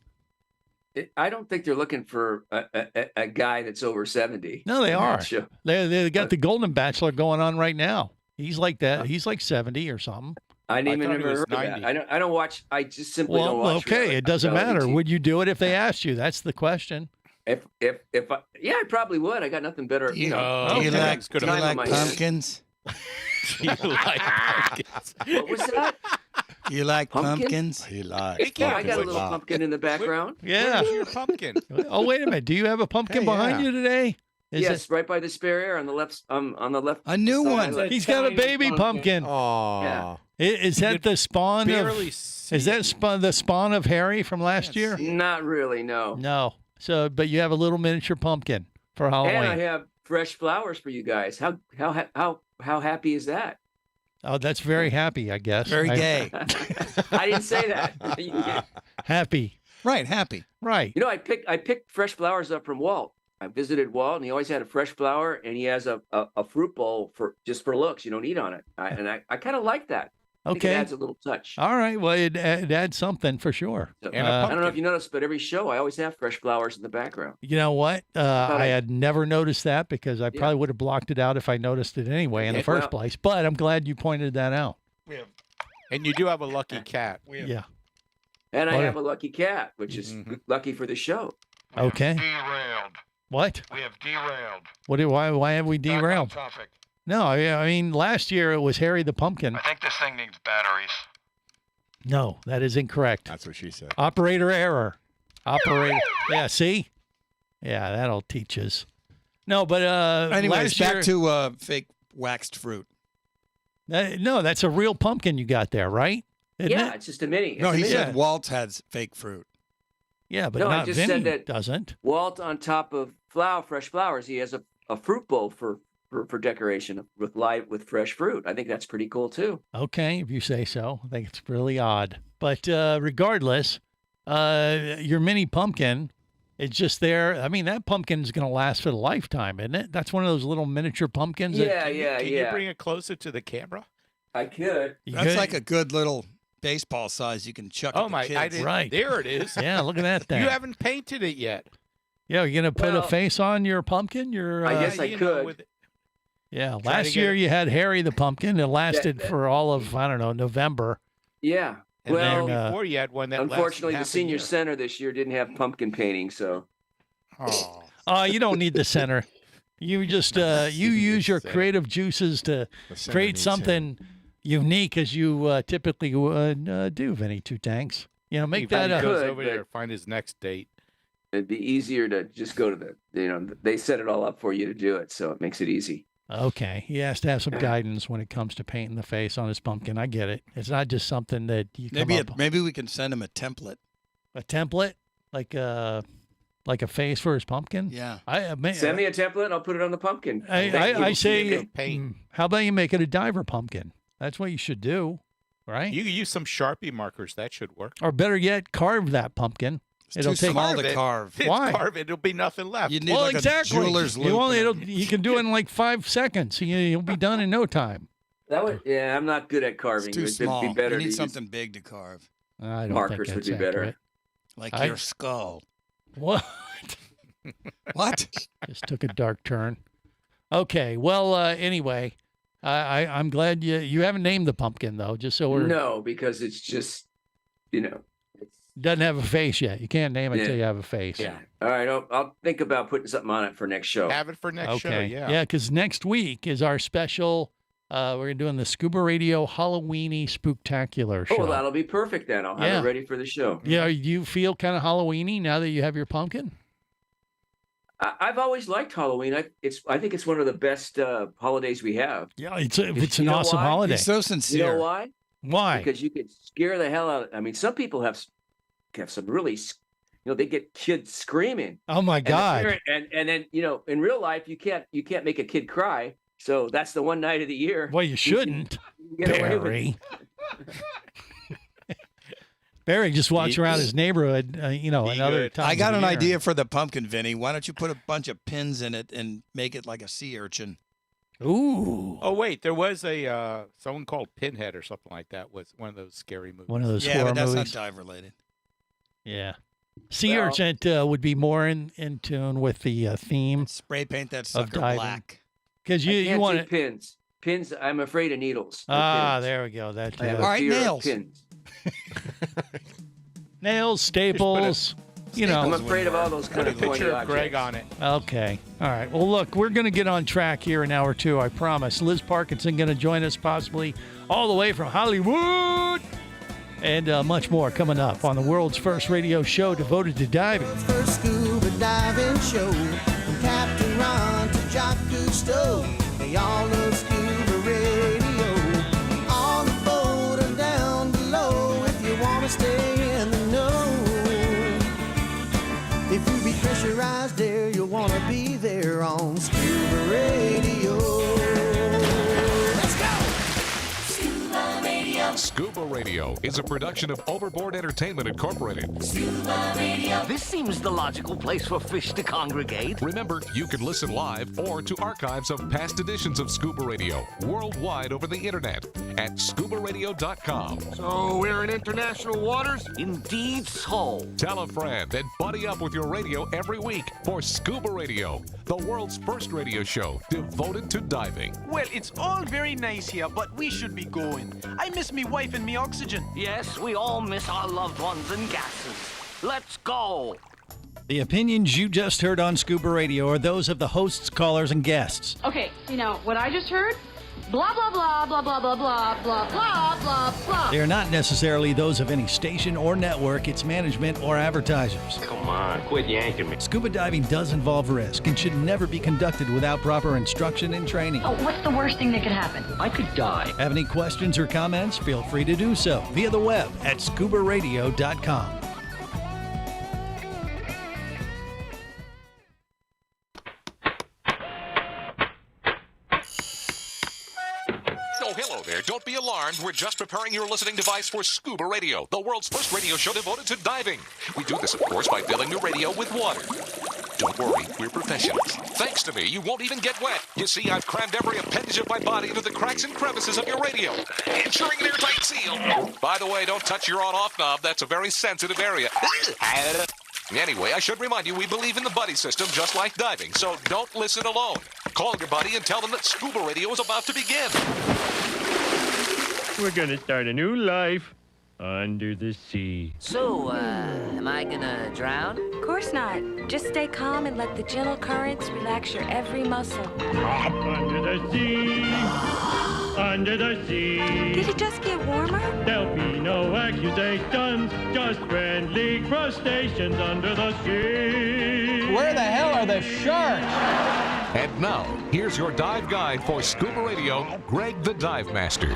I don't think they're looking for a guy that's over 70. No, they are. Sure. They got the Golden Bachelor going on right now. He's like that. He's like 70 or something. I didn't even heard of that. I don't watch. I just simply don't watch. Okay, reality- it doesn't reality matter. TV. Would you do it if they asked you? That's the question. If I probably would. I got nothing better. Do you time like on my hands. pumpkins? Do you like pumpkins? What was that? Do you like Pumpkin? pumpkins? He likes Yeah, I got a little pumpkin in the background. Yeah. Where's your pumpkin? Oh, wait a minute. Do you have a pumpkin Hey, behind yeah. you today? Yes, right by the spare air on the left. On the left. A new side. one. He's got a baby pumpkin. Aw. Yeah. Is that the spawn barely of? see Is that the spawn of Harry from last year? Not really. No. No. So, but you have a little miniature pumpkin for Halloween. And I have fresh flowers for you guys. How happy is that? Oh, that's very happy, I guess. Very gay. I didn't say that. Happy. Right, happy. Right. You know, I picked fresh flowers up from Walt. I visited Walt, and he always had a fresh flower, and he has a fruit bowl for looks. You don't eat on it, I kind of like that. I think Okay. it adds a little touch. All right. Well, it adds something for sure. So, And a I don't know if pumpkin. you noticed, but every show I always have fresh flowers in the background. You know what? I I- had never noticed that because I probably would have blocked it out if I noticed it anyway in the Yeah, first well- place. But I'm glad you pointed that out. And you do have a lucky cat. Yeah. And I What- have a lucky cat, which is lucky for the show. Okay. Derailed. What? We have derailed. Why have we Back on derailed? topic. No, I mean last year it was Harry the Pumpkin. I think this thing needs batteries. No, that is incorrect. That's what she said. Operator error. Operator. Yeah, see? Yeah, that'll teach us. No, but Anyways, last year, back to fake waxed fruit. no, that's a real pumpkin you got there, right? Isn't Yeah, it? it's just a mini. No, It's a he mini. said Walt has fake fruit. Yeah, but No, I not just Vinny said that- doesn't. Walt, on top of fresh flowers, he has a fruit bowl for decoration with fresh fruit. I think that's pretty cool too. Okay, if you say so. I think it's really odd. But regardless, your mini pumpkin, it's just there. I mean, that pumpkin's going to last for the lifetime, isn't it? That's one of those little miniature pumpkins. Yeah, Can you bring it closer to the camera? I could. That's like a good little baseball size you can chuck Oh at the my! kids. I didn't. Right. There it is. Yeah, look at that thing. You haven't painted it yet. Yeah, you're going to put a Well, face on your pumpkin? I guess I you know, could. with- Yeah, to last get year it- you had Harry the Pumpkin. It lasted that- for all of, I don't know, November. Yeah. And Well, then before you had one that unfortunately, the lasted senior half a center this year didn't have pumpkin painting, so year. Oh. Oh, you don't need the center. You just you use your creative juices to The center create needs something unique as you typically would do, Vinny Two Tanks. You know, make He that goes Could, over there but- to find his next date. it'd be easier to just go to they set it all up for you to do it, so it makes it easy. Okay, he has to have some guidance when it comes to painting the face on his pumpkin. I get it. It's not just something that you come up Maybe we can send him a template. a template like a face for his pumpkin. Yeah. Send me a template, and I'll put it on the pumpkin. I say, paint. how about you make it a diver pumpkin? That's what you should do, right? You can use some Sharpie markers. That should work. Or better yet, carve that pumpkin. It's too small to carve. Why? Carve it. It'll be nothing left. You need Well, like exactly. a jeweler's You loop. only and you can do it in like 5 seconds. You'll be done in no time. That would, yeah, I'm not good at carving. it's too It'd small. be better You to need use something big to carve. I don't markers think would that's be better. accurate. Like I- your skull. What? What? Just took a dark turn. Okay. Well, anyway, I'm glad you haven't named the pumpkin though. Just so we're No, because it's just, doesn't have a face yet. You can't name it Yeah. till you have a face. Yeah. All right. I'll think about putting something on it for next show. Have it for next show. Okay. Yeah. Because next week is our special. We're doing the Scuba Radio Halloweeny Spooktacular show. Oh, that'll be perfect then. I'll have it ready for the show. Yeah. Do you feel kind of Halloweeny now that you have your pumpkin? I've always liked Halloween. I think it's one of the best holidays we have. Yeah, it's an You know awesome why? holiday. He's so You sincere. know why? Why? Because you could scare the hell out. I mean, some people have some really, they get kids screaming. Oh my And the God! parent- And then in real life you can't make a kid cry. So that's the one night of the year. Well, you shouldn't, get away with Barry. Barry just walks around his neighborhood, another time. I got of an the year. idea for the pumpkin, Vinny. Why don't you put a bunch of pins in it and make it like a sea urchin? Ooh. Oh wait, there was a someone called Pinhead or something like that. Was one of those scary movies. One of those Yeah, horror but that's movies. not dive related. Yeah. Sea Well- urchin would be more in tune with the theme Spray paint that sucker diving. black. because I you can't want do it. pins. Pins. I'm afraid of needles. No Ah, pins. there we go. That I have a All right, fear of nails. Pins. nails, staples. I'm afraid of all those kind Put a of pointy picture of objects. Greg on it. Okay. All right. Well, look, we're going to get on track here in hour 2, I promise. Liz Parkinson going to join us possibly all the way from Hollywood. And much more coming up on the world's first radio show devoted to diving. First scuba diving show. From Captain Ron to Jock Cousteau. They all love scuba radio. On the boat and down below. If you want to stay in the know. If you be pressurized there, you'll want to be there on Scuba Radio. Let's go! Scuba Radio. Scuba Radio is a production of Overboard Entertainment Incorporated. Scuba Radio. This seems the logical place for fish to congregate. Remember, you can listen live or to archives of past editions of Scuba Radio worldwide over the internet at ScubaRadio.com. So we're in international waters? Indeed so. Tell a friend and buddy up with your radio every week for Scuba Radio, the world's first radio show devoted to diving. Well, it's all very nice here, but we should be going. I miss me wife and me oxygen. Yes, we all miss our loved ones and gases. Let's go. The opinions you just heard on Scuba Radio are those of the hosts, callers, and guests. Okay, what I just heard? Blah, blah, blah, blah, blah, blah, blah, blah, blah, blah, blah. They are not necessarily those of any station or network, its management, or advertisers. Come on, quit yanking me. Scuba diving does involve risk and should never be conducted without proper instruction and training. Oh, what's the worst thing that could happen? I could die. Have any questions or comments? Feel free to do so via the web at ScubaRadio.com. Oh, hello there. Don't be alarmed. We're just preparing your listening device for Scuba Radio, the world's first radio show devoted to diving. We do this, of course, by filling your radio with water. Don't worry, we're professionals. Thanks to me, you won't even get wet. You see, I've crammed every appendage of my body into the cracks and crevices of your radio, ensuring an airtight seal. By the way, don't touch your on-off knob. That's a very sensitive area. Anyway, I should remind you, we believe in the buddy system just like diving, so don't listen alone. Call your buddy and tell them that Scuba Radio is about to begin. We're gonna start a new life under the sea. So, am I gonna drown? Of course not. Just stay calm and let the gentle currents relax your every muscle. Under the sea, under the sea. Did it just get warmer? There'll be no accusations, just friendly crustaceans under the sea. Where the hell are the sharks? And now, here's your dive guide for Scuba Radio, Greg the Dive Master.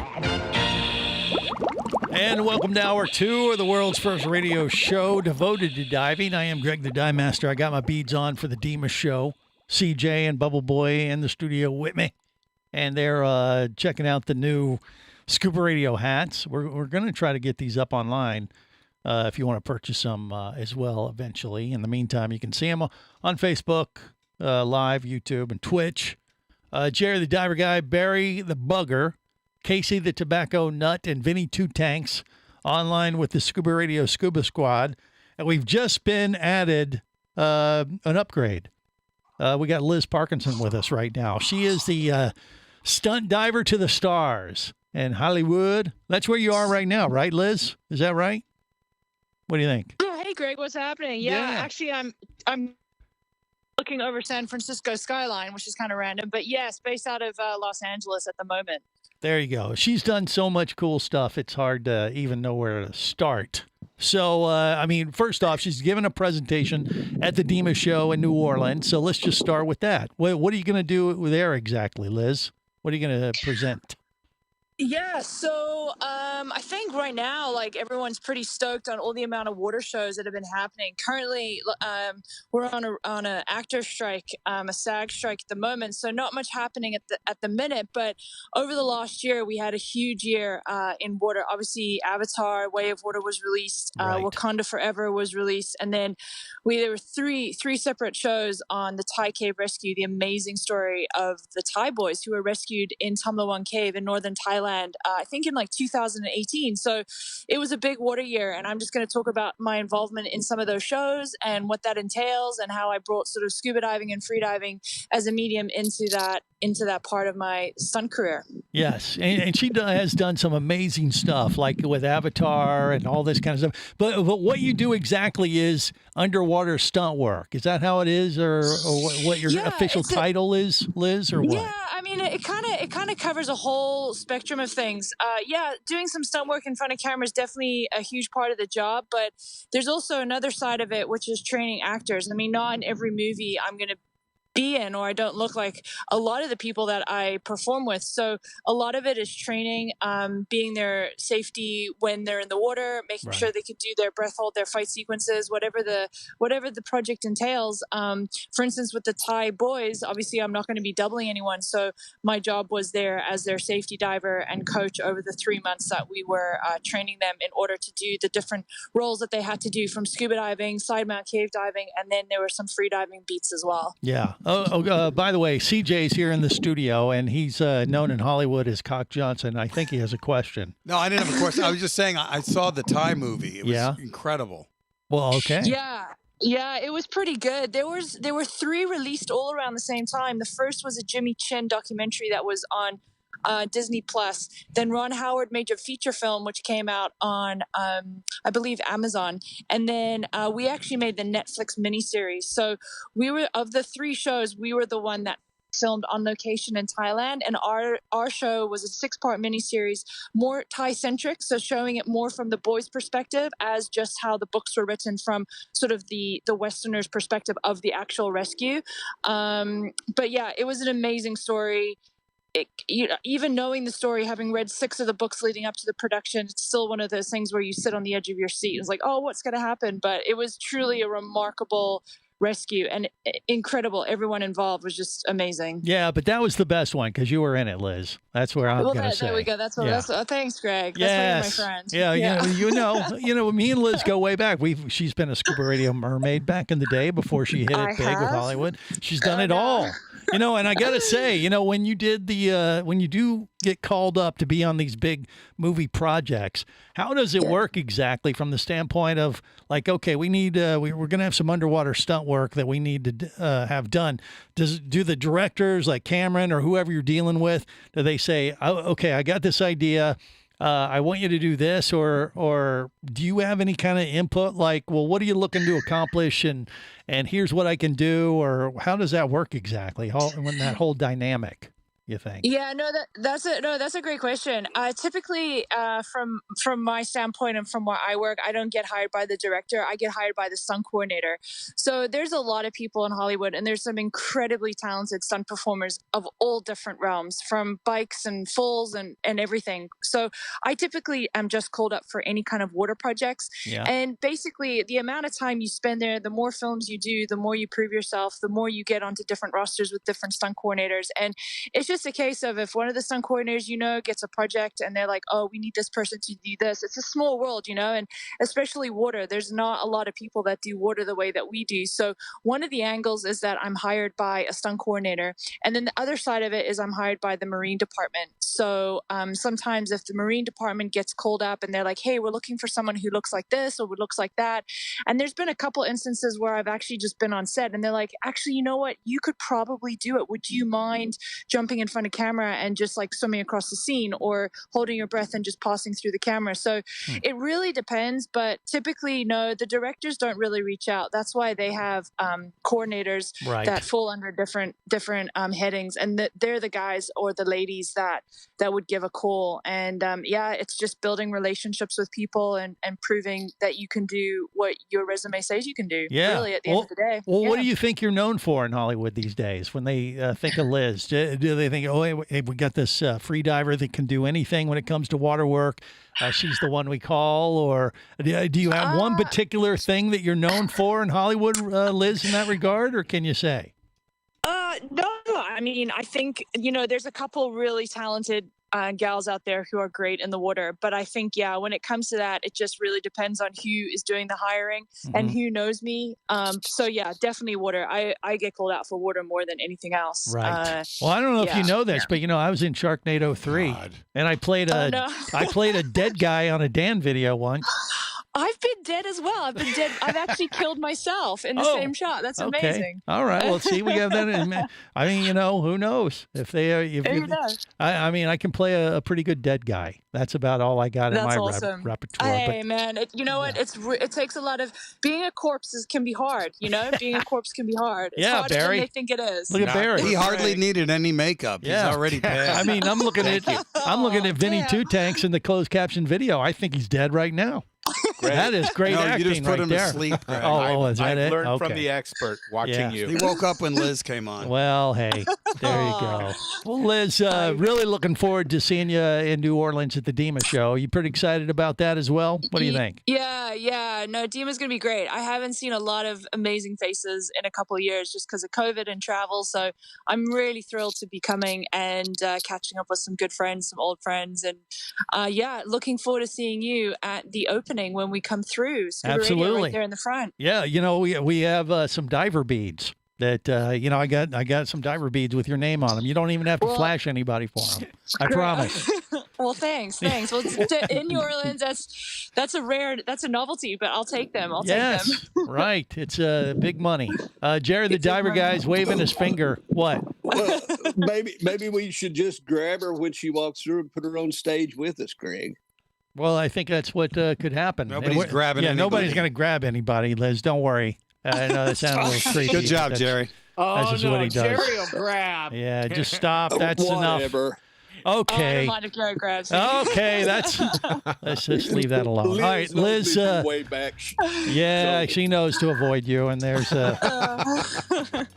And welcome to hour 2 of the world's first radio show devoted to diving. I am Greg the Dive Master. I got my beads on for the Demas show. CJ and Bubble Boy in the studio with me. And they're checking out the new Scuba Radio hats. We're going to try to get these up online if you want to purchase them as well eventually. In the meantime, you can see them on Facebook, Live, YouTube, and Twitch. Jerry the Diver Guy, Barry the Bugger, Casey the Tobacco Nut, and Vinny Two Tanks online with the Scuba Radio Scuba Squad. And we've just been added an upgrade. We got Liz Parkinson with us right now. She is the stunt diver to the stars in Hollywood. That's where you are right now, right, Liz? Is that right? What do you think? Oh, hey, Greg, what's happening? Yeah, actually, I'm looking over San Francisco skyline, which is kind of random, but yes, based out of Los Angeles at the moment. There you go. She's done so much cool stuff, it's hard to even know where to start. So, I mean, first off, she's given a presentation at the DEMA show in New Orleans. So let's just start with that. What are you going to do there exactly, Liz? What are you going to present? Yeah, so I think right now, like everyone's pretty stoked on all the amount of water shows that have been happening. Currently, we're on a actor strike, a SAG strike at the moment, so not much happening at the minute. But over the last year, we had a huge year in water. Obviously, Avatar: Way of Water was released, Wakanda Forever was released, and then there were three separate shows on the Thai Cave Rescue, the amazing story of the Thai boys who were rescued in Tumlawan Cave in northern Thailand. I think in like 2018. So it was a big water year. And I'm just going to talk about my involvement in some of those shows and what that entails and how I brought sort of scuba diving and free diving as a medium into that part of my stunt career. Yes. And she has done some amazing stuff like with Avatar and all this kind of stuff. But what you do exactly is underwater stunt work. Is that how it is or what your official title is, Liz, or what? Yeah, I mean, it kind of covers a whole spectrum of things. Doing some stunt work in front of camera is definitely a huge part of the job, but there's also another side of it, which is training actors. I mean, not in every movie I'm going to be in, or I don't look like a lot of the people that I perform with. So a lot of it is training, being their safety when they're in the water, making sure they could do their breath hold, their fight sequences, whatever the project entails. For instance, with the Thai boys, obviously I'm not going to be doubling anyone. So my job was there as their safety diver and coach over the 3 months that we were training them in order to do the different roles that they had to do, from scuba diving, side mount cave diving, and then there were some free diving beats as well. Yeah. By the way, CJ's here in the studio, and he's known in Hollywood as Cock Johnson. I think he has a question. No, I didn't have a question. I was just saying I saw the Thai movie. It was incredible. Well, okay. Yeah, it was pretty good. There were 3 released all around the same time. The first was a Jimmy Chin documentary that was on Disney Plus. Then Ron Howard made a feature film, which came out on, I believe, Amazon. And then we actually made the Netflix miniseries. So we were, of the 3 shows, we were the one that filmed on location in Thailand. And our show was a 6-part miniseries, more Thai-centric, so showing it more from the boys' perspective as just how the books were written from sort of the Westerners' perspective of the actual rescue. But yeah, it was an amazing story. Even knowing the story, having read 6 of the books leading up to the production, it's still one of those things where you sit on the edge of your seat. It's like, oh, what's going to happen? But it was truly a remarkable rescue and incredible. Everyone involved was just amazing. Yeah, but that was the best one because you were in it, Liz. That's where I'm going to say. There we go. That's what. Thanks, Greg. Yes. That's why you're my friend. Yeah. You know, me and Liz go way back. She's been a Scuba Radio mermaid back in the day before she hit it big with Hollywood. She's done it all. You know, and I got to say, you know, when you do get called up to be on these big movie projects, how does it work exactly from the standpoint of like, okay, we need, we're going to have some underwater stunt work that we need to have done. Do the directors like Cameron or whoever you're dealing with, do they say, oh, okay, I got this idea, I want you to do this, or do you have any kind of input like, well, what are you looking to accomplish and here's what I can do, or how does that work exactly? When that whole dynamic, you think? Yeah, that's a great question. Typically, from my standpoint and from where I work, I don't get hired by the director. I get hired by the stunt coordinator. So there's a lot of people in Hollywood, and there's some incredibly talented stunt performers of all different realms, from bikes and fulls and everything. So I typically am just called up for any kind of water projects. Yeah. And basically, the amount of time you spend there, the more films you do, the more you prove yourself, the more you get onto different rosters with different stunt coordinators, and it's just just a case of if one of the stunt coordinators, gets a project and they're like, oh, we need this person to do this. It's a small world, and especially water. There's not a lot of people that do water the way that we do. So one of the angles is that I'm hired by a stunt coordinator. And then the other side of it is I'm hired by the Marine Department. So sometimes if the Marine Department gets called up and they're like, hey, we're looking for someone who looks like this or who looks like that. And there's been a couple instances where I've actually just been on set and they're like, actually, you know what? You could probably do it. Would you mind jumping in front of camera and just like swimming across the scene or holding your breath and just passing through the camera? So it really depends. But typically, no, the directors don't really reach out. That's why they have coordinators that fall under different headings. And they're the guys or the ladies that would give a call. And it's just building relationships with people and proving that you can do what your resume says you can do. Yeah. Really, at the end of the day. Well, what do you think you're known for in Hollywood these days when they think of Liz? Do they think, oh, hey, we got this free diver that can do anything when it comes to water work? She's the one we call. Or do you have one particular thing that you're known for in Hollywood, Liz, in that regard? Or can you say? No, I mean, I think, there's a couple really talented gals out there who are great in the water. But I think, when it comes to that, it just really depends on who is doing the hiring and who knows me. So, definitely water. I get called out for water more than anything else. Right. Well, I don't know if you know this, but, I was in Sharknado 3 and I played I played a dead guy on a Dan video once. I've been dead as well. I've been dead. I've actually killed myself in the same shot. That's amazing. All right. Well, see, we have that. I mean, who knows if they are? I mean, I can play a pretty good dead guy. That's about all I got in my repertoire. Hey, man, you know what? It takes a lot of being a corpse can be hard. Being a corpse can be hard. It's harder Barry. than they think it is. Look at Barry. He hardly needed any makeup. He's already passed. I mean, I'm looking at Vinny Two Tanks in the closed caption video. I think he's dead right now. That is great acting. You just put him there. to sleep. Greg. Is that it? I learned from the expert watching you. He woke up when Liz came on. Well, hey, there you go. Well, Liz, really looking forward to seeing you in New Orleans at the DEMA show. You pretty excited about that as well? What do you think? Yeah. No, DEMA's going to be great. I haven't seen a lot of amazing faces in a couple of years just because of COVID and travel. So I'm really thrilled to be coming and catching up with some good friends, some old friends. And looking forward to seeing you at the opening when we come through. Absolutely. Right there in the front. Yeah, we have some diver beads that I got some diver beads with your name on them. You don't even have to flash anybody for them. I promise. Well, thanks. Well, in New Orleans, that's a novelty, but I'll take them. Take them. Right. It's big money. Jared, the diver guy's waving his finger. What? Well, maybe we should just grab her when she walks through and put her on stage with us, Greg. Well, I think that's what could happen. Nobody's grabbing anybody. Nobody's going to grab anybody, Liz. Don't worry. I know that sounds a little creepy. Good job, Jerry. That's just what he does. Jerry will grab. Yeah, just stop. That's Whatever. enough. Okay. I don't mind if Jerry grabs me. Okay, let's just leave that alone. All right, Liz. Way back. She knows to avoid you, and there's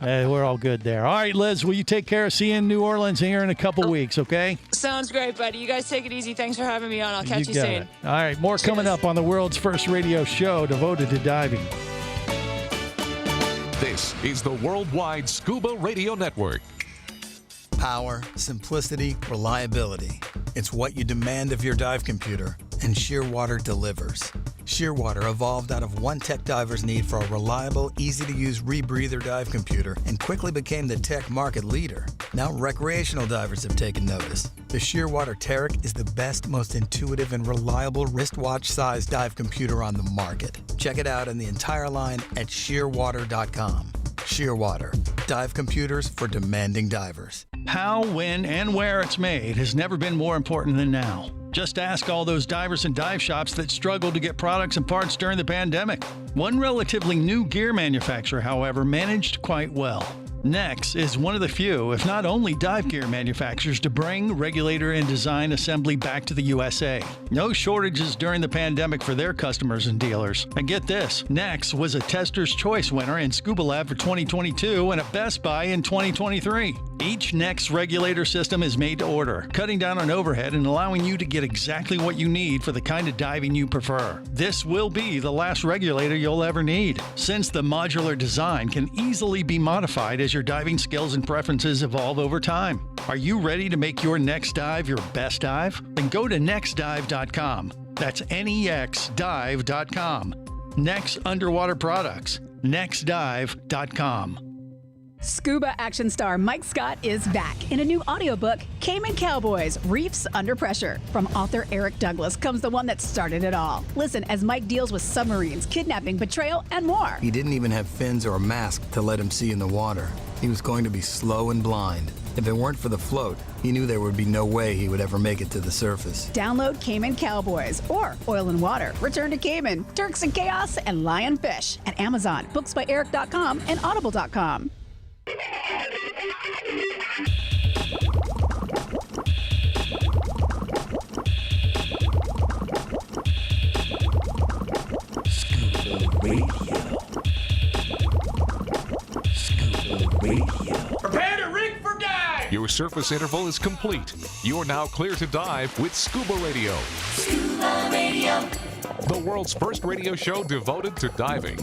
we're all good there. All right, Liz, will you take care of seeing New Orleans here in a couple weeks, okay? Sounds great, buddy. You guys take it easy. Thanks for having me on. I'll catch you got soon. It. All right, more coming up on the world's first radio show devoted to diving. This is the Worldwide Scuba Radio Network. Power, simplicity, reliability. It's what you demand of your dive computer, and Shearwater delivers. Shearwater evolved out of one tech diver's need for a reliable, easy-to-use rebreather dive computer and quickly became the tech market leader. Now recreational divers have taken notice. The Shearwater Taric is the best, most intuitive, and reliable wristwatch-sized dive computer on the market. Check it out and the entire line at shearwater.com. Shearwater, dive computers for demanding divers. How, when, and where it's made has never been more important than now. Just ask all those divers and dive shops that struggled to get products and parts during the pandemic. One relatively new gear manufacturer, however, managed quite well. Nex is one of the few, if not only, dive gear manufacturers to bring regulator and design assembly back to the USA. No shortages during the pandemic for their customers and dealers. And get this, Nex was a Tester's Choice winner in Scuba Lab for 2022 and a Best Buy in 2023. Each Next regulator system is made to order, cutting down on overhead and allowing you to get exactly what you need for the kind of diving you prefer. This will be the last regulator you'll ever need, since the modular design can easily be modified as your diving skills and preferences evolve over time. Are you ready to make your next dive your best dive? Then go to nextdive.com. That's nexdive.com. Next Underwater Products. nextdive.com. Scuba action star Mike Scott is back in a new audiobook, Cayman Cowboys, Reefs Under Pressure. From author Eric Douglas comes the one that started it all. Listen as Mike deals with submarines, kidnapping, betrayal, and more. He didn't even have fins or a mask to let him see in the water. He was going to be slow and blind. If it weren't for the float, he knew there would be no way he would ever make it to the surface. Download Cayman Cowboys or Oil and Water, Return to Cayman, Turks and Chaos, and Lionfish at Amazon, booksbyeric.com, and audible.com. Prepare to rig for dive! Your surface interval is complete. You're now clear to dive with Scuba Radio. Scuba Radio. The world's first radio show devoted to diving.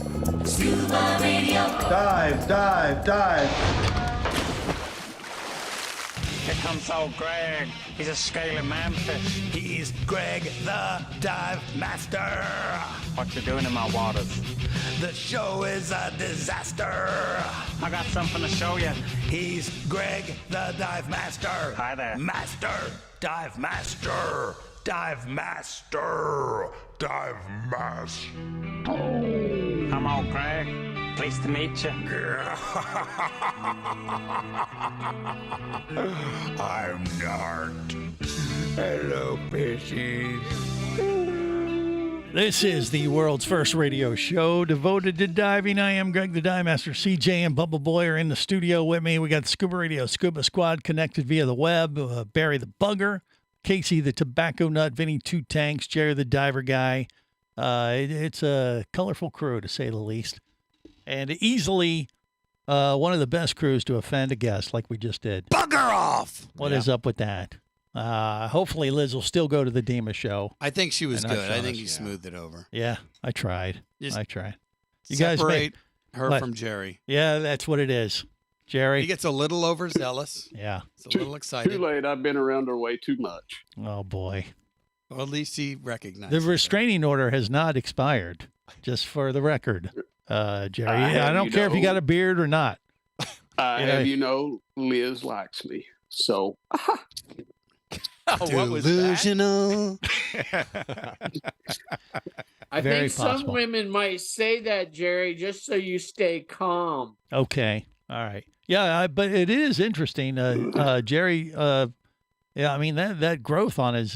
Scuba Radio. Dive, dive, dive. Here comes old Greg. He's a scaly manfish. He's Greg the Dive Master. What you doing in my waters? The show is a disaster. I got something to show you. He's Greg the Dive Master. Hi there. Master. Dive Master. Dive Master. Dive Master. I'm old Greg. Pleased to meet you. I'm Nart. Hello, fishies. This is the world's first radio show devoted to diving. I am Greg the Dive Master. CJ and Bubba Boy are in the studio with me. We got the Scuba Radio Scuba Squad connected via the web. Barry the Bugger, Casey the Tobacco Nut, Vinny Two Tanks, Jerry the Diver Guy. It's a colorful crew, to say the least. And easily one of the best crews to offend a guest like we just did. Bugger off! What is up with that? Hopefully Liz will still go to the Dima show. I think she was And not good. I show think us. you smoothed it over. Yeah, I tried. Just I tried. You Separate her What? from Jerry. Yeah, that's what it is. Jerry. He gets a little overzealous. Yeah. It's a little excited. Too late. I've been around her way too much. Oh, boy. Well, at least he recognized The restraining order has not expired, just for the record, Jerry. I don't care if you got a beard or not. I Yeah. have you know, Liz likes me. So, Delusional. I Very think some possible. women might say that, Jerry, just so you stay calm. Okay. All right. Yeah, but it is interesting. Jerry, yeah, I mean, that growth on his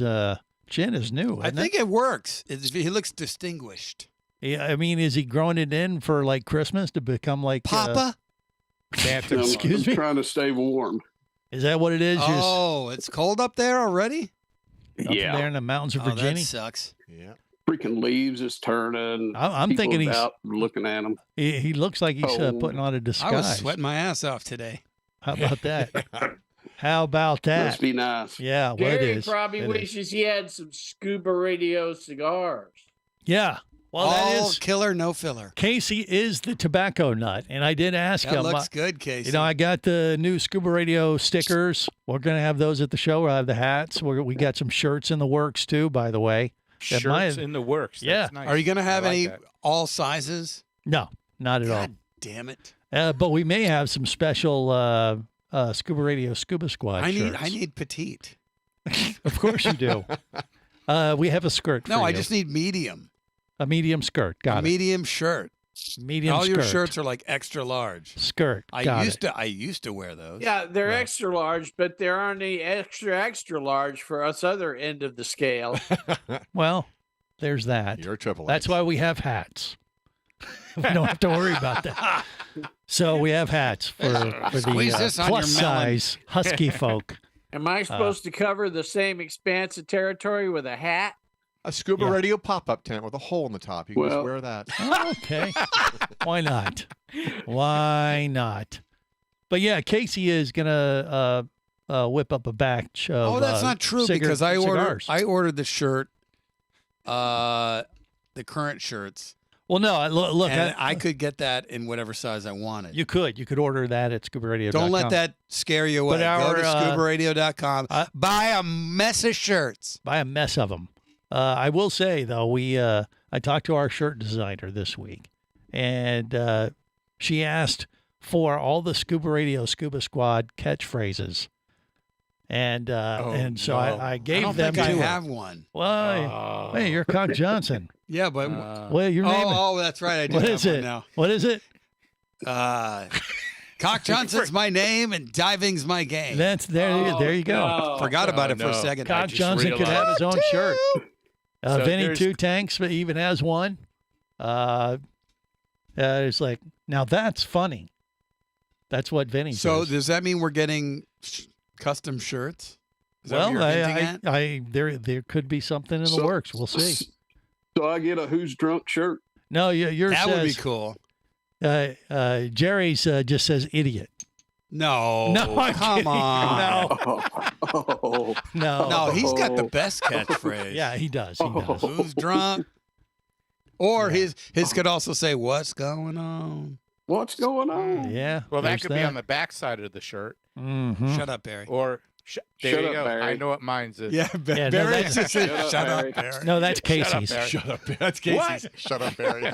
chin is new. I think it works. He looks distinguished. Yeah, I mean, is he growing it in for like Christmas to become like Papa? Santa? I'm Excuse me. trying to stay warm. Is that what it is? Oh, it's cold up there already? Up there in the mountains of Virginia? That sucks. Yeah. Freaking leaves is turning. I'm People thinking he's out looking at him. He looks like he's putting on a disguise. I was sweating my ass off today. How about that? How about that? Must be nice. Yeah, well, it Jerry is. probably It is. wishes he had some Scuba Radio cigars. Yeah. Well, that All is killer, no filler. Casey is the tobacco nut, and I did ask That him. looks good, Casey. You know, I got the new Scuba Radio stickers. We're gonna have those at the show. We'll have the hats. We got some shirts in the works too, by the way. That Shirts in the works. That's Yeah. nice. Are you going to have I like any that. all sizes? No, not at God damn it. all. But we may have some special Scuba Radio Scuba Squad I shirts. need petite. Of course you do. We have a skirt. No, for I you. just need medium. a medium skirt. Got a it. medium shirt. Medium All skirt. your shirts are like extra large. Skirt. Got it. I used to wear those. Yeah, they're extra large, but there aren't any extra large for us other end of the scale. Well, there's that. You're triple H. That's why we have hats. We don't have to worry about that. So we have hats for the Squeeze this on your plus melon. size husky folk. Am I supposed to cover the same expanse of territory with a hat? A Scuba Radio pop-up tent with a hole in the top. You can just Well- wear that. Okay. Why not? Why not? But yeah, Casey is gonna whip up a batch of. Oh, that's not true because I ordered the shirt, the current shirts. Well, no, look, and I could get that in whatever size I wanted. You could order that at ScubaRadio.com. Don't let that scare you away. Go to ScubaRadio.com. Buy a mess of shirts. Buy a mess of them. I will say though, I talked to our shirt designer this week, and she asked for all the Scuba Radio Scuba Squad catchphrases. And so I gave them to her. I don't think I have one. Well, hey, you're Cock Johnson. Yeah, but well, your name. Oh, that's right. I do What have is one it? now. What is it? Cock Johnson's my name and diving's my game. That's there you go. No. Forgot about it for a second. Cock Johnson could have his own shirt. So Vinny Two Tanks even has one. It's like, now that's funny. That's what Vinny So says. does that mean we're getting custom shirts? Is that what you're hinting at? There could be something in the works. We'll see. So I get a Who's Drunk shirt? No, yours that says, would be cool. Jerry's just says idiot. No, I'm come kidding. on. No, he's got the best catchphrase. Yeah, he does. He does. Who's drunk? Or his could also say, "What's going on? What's going on?" Yeah. Well, that could be on the back side of the shirt. Mm-hmm. Shut up, Barry. Or there Shut you up, go. Barry. I know what mine's is. Yeah, Barry just said, "Shut up, Barry." No, that's Casey's. Shut up, Barry. That's Casey's. What? Shut up, Barry.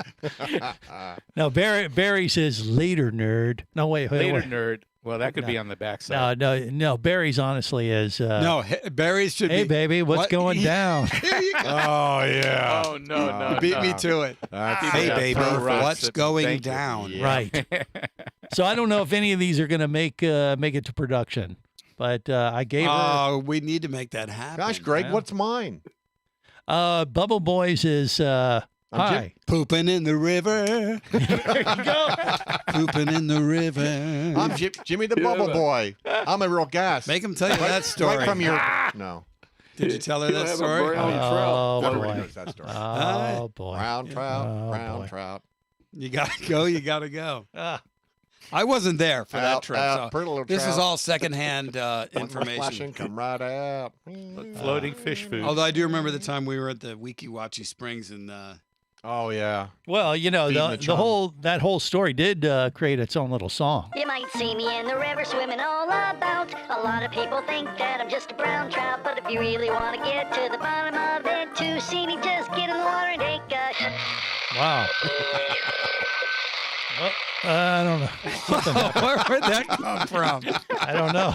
No, Barry says later, nerd. No, wait. Later, nerd. Well, that could be on the back side. No. Barry's honestly is. No, Barry's should hey, be. baby, what's going down? Oh yeah. Oh no, You beat me to it. Hey, baby, what's going down? Yeah. Right. So I don't know if any of these are going to make it to production, but I gave her. Oh, we need to make that happen. Gosh, Greg, what's mine? Bubble Boys is hi. Pooping in the river. There you go. Pooping in the river. I'm Jimmy the Bubble Boy. I'm a real gas. Make him tell you that story. Right from your no. Did you tell her that story? Oh, Everybody boy. knows that story. Oh, boy. Brown trout, Oh, brown boy. trout. You gotta go. You gotta go. I wasn't there for that trip. So pretty little this is trout. all secondhand Information information. come right out. Floating fish food. Although I do remember the time we were at the Weeki-Wachi Springs and Oh yeah. Well, you know, Feeding the the chum. whole story did create its own little song. You might see me in the river swimming all about. A lot of people think that I'm just a brown trout, but if you really want to get to the bottom of it, to see me, just get in the water and take a... Wow. Well, I don't know. Something happened. where'd that come from? I don't know.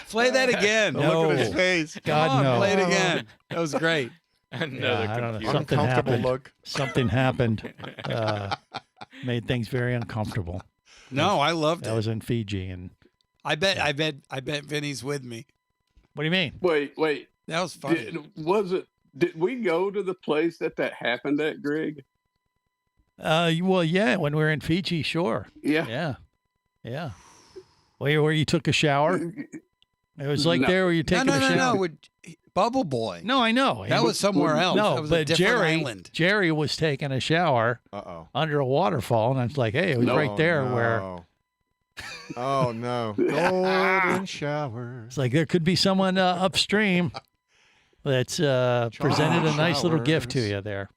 Play that again. No. Look at his face. God, Come on, no. play it again. That was great. Another I don't know. computer. Something Uncomfortable happened. look. Something happened. Made things very uncomfortable. No, I loved That it. was in Fiji, and I bet Vinny's with me. what do you mean? Wait. That was funny. Did we go to the place that happened at, Greg? Well, yeah, when we were in Fiji, sure. Yeah. Yeah. Where you took a shower? It was like No. there where you're taking a shower. No. Bubble Boy. No, I know. That was somewhere else. No, that was a but different island. Jerry was taking a shower under a waterfall, and I was like, hey, it was right there where Oh no. Golden showers. it's like there could be someone upstream that's presented a nice little gift to showers. you there.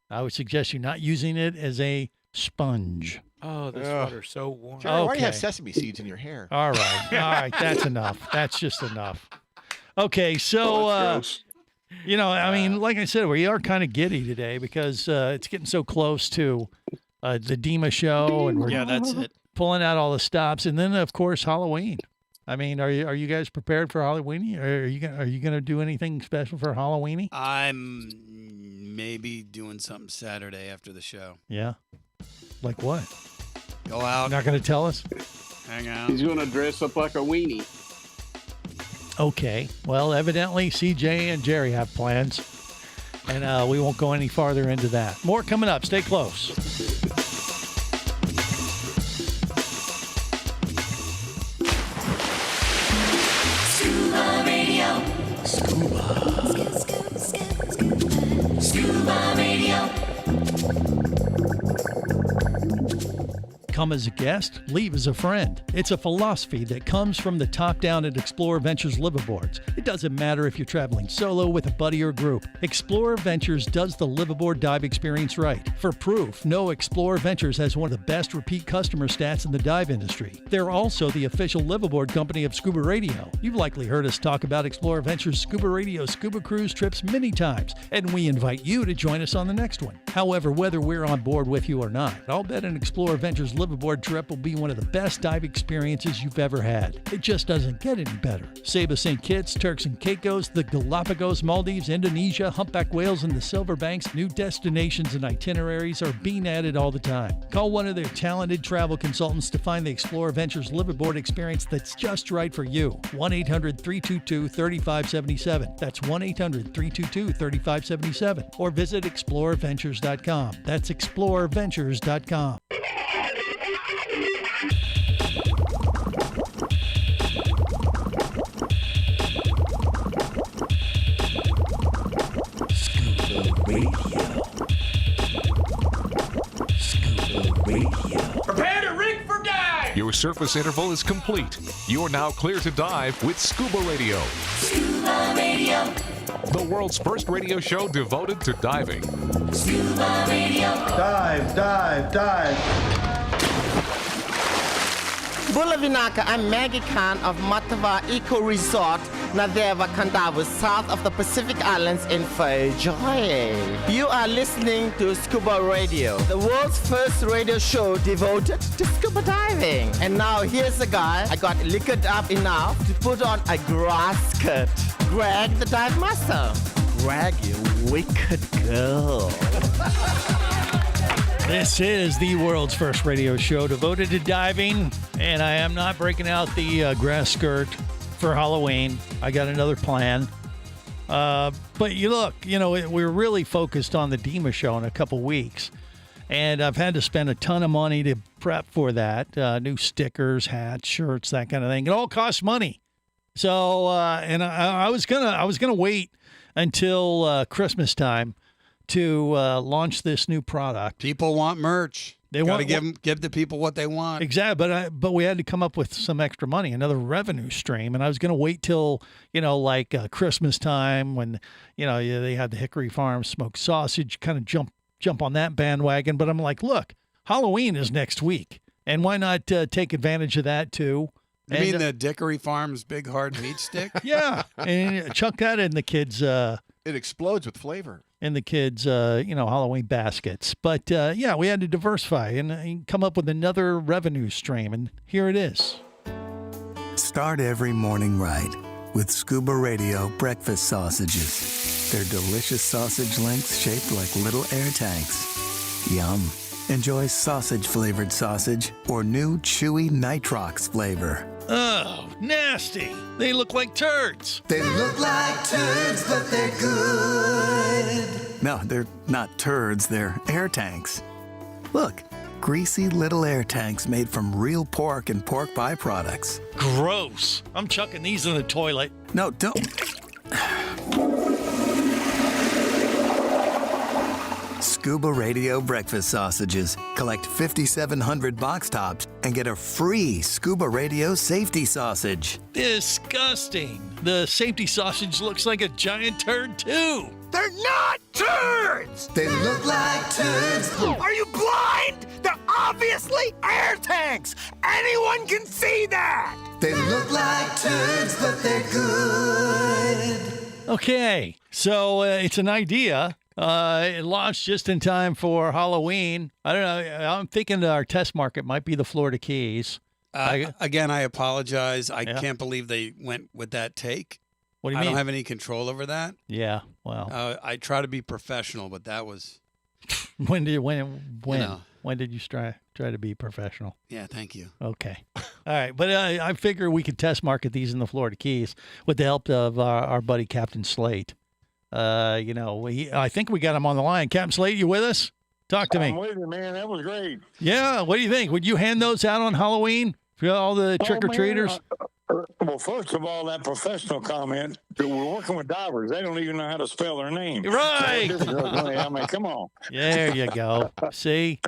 I would suggest you not using it as a sponge. Oh, this Ugh. water's so warm. Jerry, why do you have Okay. sesame seeds in your hair? All right, that's enough. That's just enough. Okay, so you know, I mean, like I said, we are kind of giddy today because it's getting so close to the DEMA show, and we're that's it. pulling out all the stops, and then of course Halloween. I mean, are you guys prepared for Halloween? Or are you gonna do anything special for Halloween? I'm maybe doing something Saturday after the show. Yeah, like what? Go out. Not gonna tell us? Hang out. He's going to dress up like a weenie. Okay. Well, evidently CJ and Jerry have plans, and we won't go any farther into that. More coming up. Stay close. Scuba Radio. Scuba Radio. Come as a guest, leave as a friend. It's a philosophy that comes from the top down at Explorer Ventures liveaboards. It doesn't matter if you're traveling solo, with a buddy, or group. Explorer Ventures does the liveaboard dive experience right. For proof, know Explorer Ventures has one of the best repeat customer stats in the dive industry. They're also the official liveaboard company of Scuba Radio. You've likely heard us talk about Explorer Ventures Scuba Radio scuba cruise trips many times, and we invite you to join us on the next one. However, whether we're on board with you or not, I'll bet an Explorer Ventures liveaboard trip will be one of the best dive experiences you've ever had. It just doesn't get any better. Saba St. Kitts, Turks and Caicos, the Galapagos, Maldives, Indonesia, humpback whales, and the Silver Banks, new destinations and itineraries are being added all the time. Call one of their talented travel consultants to find the Explorer Ventures liveaboard experience that's just right for you. 1-800-322-3577. That's 1-800-322-3577. Or visit explorerventures.com. That's explorerventures.com. Prepare to rig for dive! Your surface interval is complete. You're now clear to dive with Scuba Radio. Scuba Radio. The world's first radio show devoted to diving. Scuba Radio. Dive, dive, dive. Bula Vinaka, I'm Maggie Khan of Matava Eco Resort, Nadeva Kandavu, south of the Pacific Islands in Fiji. You are listening to Scuba Radio, the world's first radio show devoted to scuba diving. And now here's a guy I got liquored up enough to put on a grass skirt. Greg, the dive master. Greg, you wicked girl. This is the world's first radio show devoted to diving, and I am not breaking out the grass skirt for Halloween. I got another plan. But we're really focused on the DEMA show in a couple weeks, and I've had to spend a ton of money to prep for that. New stickers, hats, shirts, that kind of thing. It all costs money. So, and I was gonna wait until Christmas time to launch this new product. People want merch. They want to give the people what they want. Exactly, but we had to come up with some extra money, another revenue stream, and I was going to wait till Christmas time when they had the Hickory Farm smoked sausage, kind of jump on that bandwagon. But I'm like, look, Halloween is next week, and why not take advantage of that too? You mean the Dickory Farms Big Hard Meat Stick? Yeah, and chuck that in the kids. It explodes with flavor. In the kids, Halloween baskets. But we had to diversify and come up with another revenue stream, and here it is. Start every morning right with Scuba Radio breakfast sausages. They're delicious sausage links shaped like little air tanks. Yum. Enjoy sausage-flavored sausage or new chewy Nitrox flavor. Oh, nasty. They look like turds. They look like turds, but they're good. No, they're not turds. They're air tanks. Look, greasy little air tanks made from real pork and pork byproducts. Gross. I'm chucking these in the toilet. No, don't. Scuba Radio breakfast sausages. Collect 5,700 box tops and get a free Scuba Radio safety sausage. Disgusting. The safety sausage looks like a giant turd, too. They're not turds! They look like turds. Are you blind? They're obviously air tanks. Anyone can see that. They look like turds, but they're good. Okay, so it's an idea. It launched just in time for Halloween. I don't know. I'm thinking our test market might be the Florida Keys. Again, I apologize. I can't believe they went with that take. What do you mean? I don't have any control over that. Yeah, well. I try to be professional, but that was... When did you try to be professional? Yeah, thank you. Okay. All right. But I figure we could test market these in the Florida Keys with the help of our buddy Captain Slate. I think we got him on the line. Captain Slate, you with us? Talk to me. I'm with you, man. That was great. Yeah. What do you think? Would you hand those out on Halloween for all the trick-or-treaters? Well, first of all, that professional comment, we're working with divers. They don't even know how to spell their name. Right. I mean, come on. There you go. See?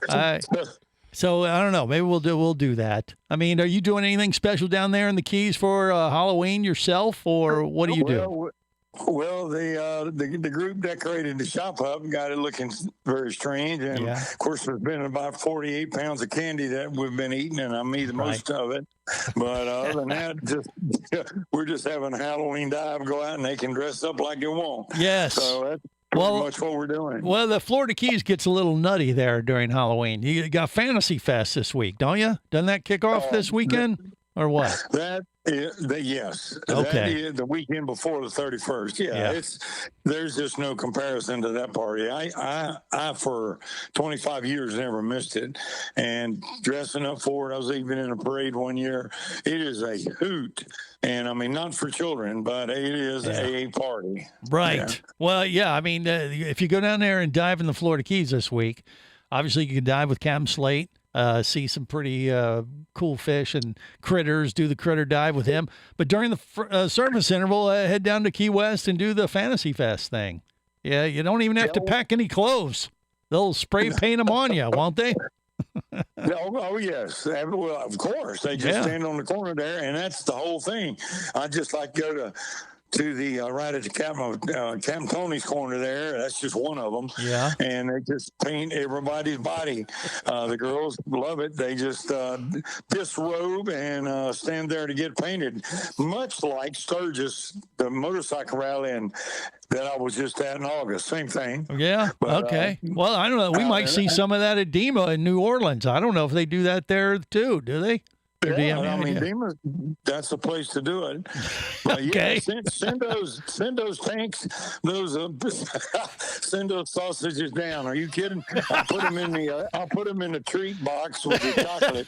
So I don't know. Maybe we'll do that. I mean, are you doing anything special down there in the Keys for Halloween yourself, or what do you do? Well, the group decorated the shop up and got it looking very strange. And of course, there's been about 48 pounds of candy that we've been eating, and I'm eating most of it. But other than that, we're just having a Halloween dive. Go out and they can dress up like they want. Yes. So that's pretty much what we're doing. Well, the Florida Keys gets a little nutty there during Halloween. You got Fantasy Fest this week, don't you? Doesn't that kick off this weekend, or what? Yes. Okay. That is the weekend before the 31st. Yeah. There's just no comparison to that party. I for 25 years never missed it, and dressing up for it. I was even in a parade one year. It is a hoot, and I mean not for children, but it is a party. Right. Yeah. Well, yeah. I mean, if you go down there and dive in the Florida Keys this week, obviously you can dive with Captain Slate. See some pretty cool fish and critters, do the critter dive with him. But during the service interval, head down to Key West and do the Fantasy Fest thing. Yeah, you don't even have to pack any clothes. They'll spray paint them on you, won't they? Oh, yes. Well, of course. They just stand on the corner there, and that's the whole thing. I just like to go to the right at the Captain Tony's corner there. That's just one of them. Yeah. And they just paint everybody's body. The girls love it. They just disrobe and stand there to get painted, much like Sturgis, the motorcycle rally that I was just at in August. Same thing. Yeah. But, okay. Well, I don't know. We might see some of that at DEMA in New Orleans. I don't know if they do that there too. Do they? Yeah, I mean, DEMA, that's the place to do it. But Okay. Send those tanks, send those sausages down. Are you kidding? I'll put them in the treat box with the chocolate.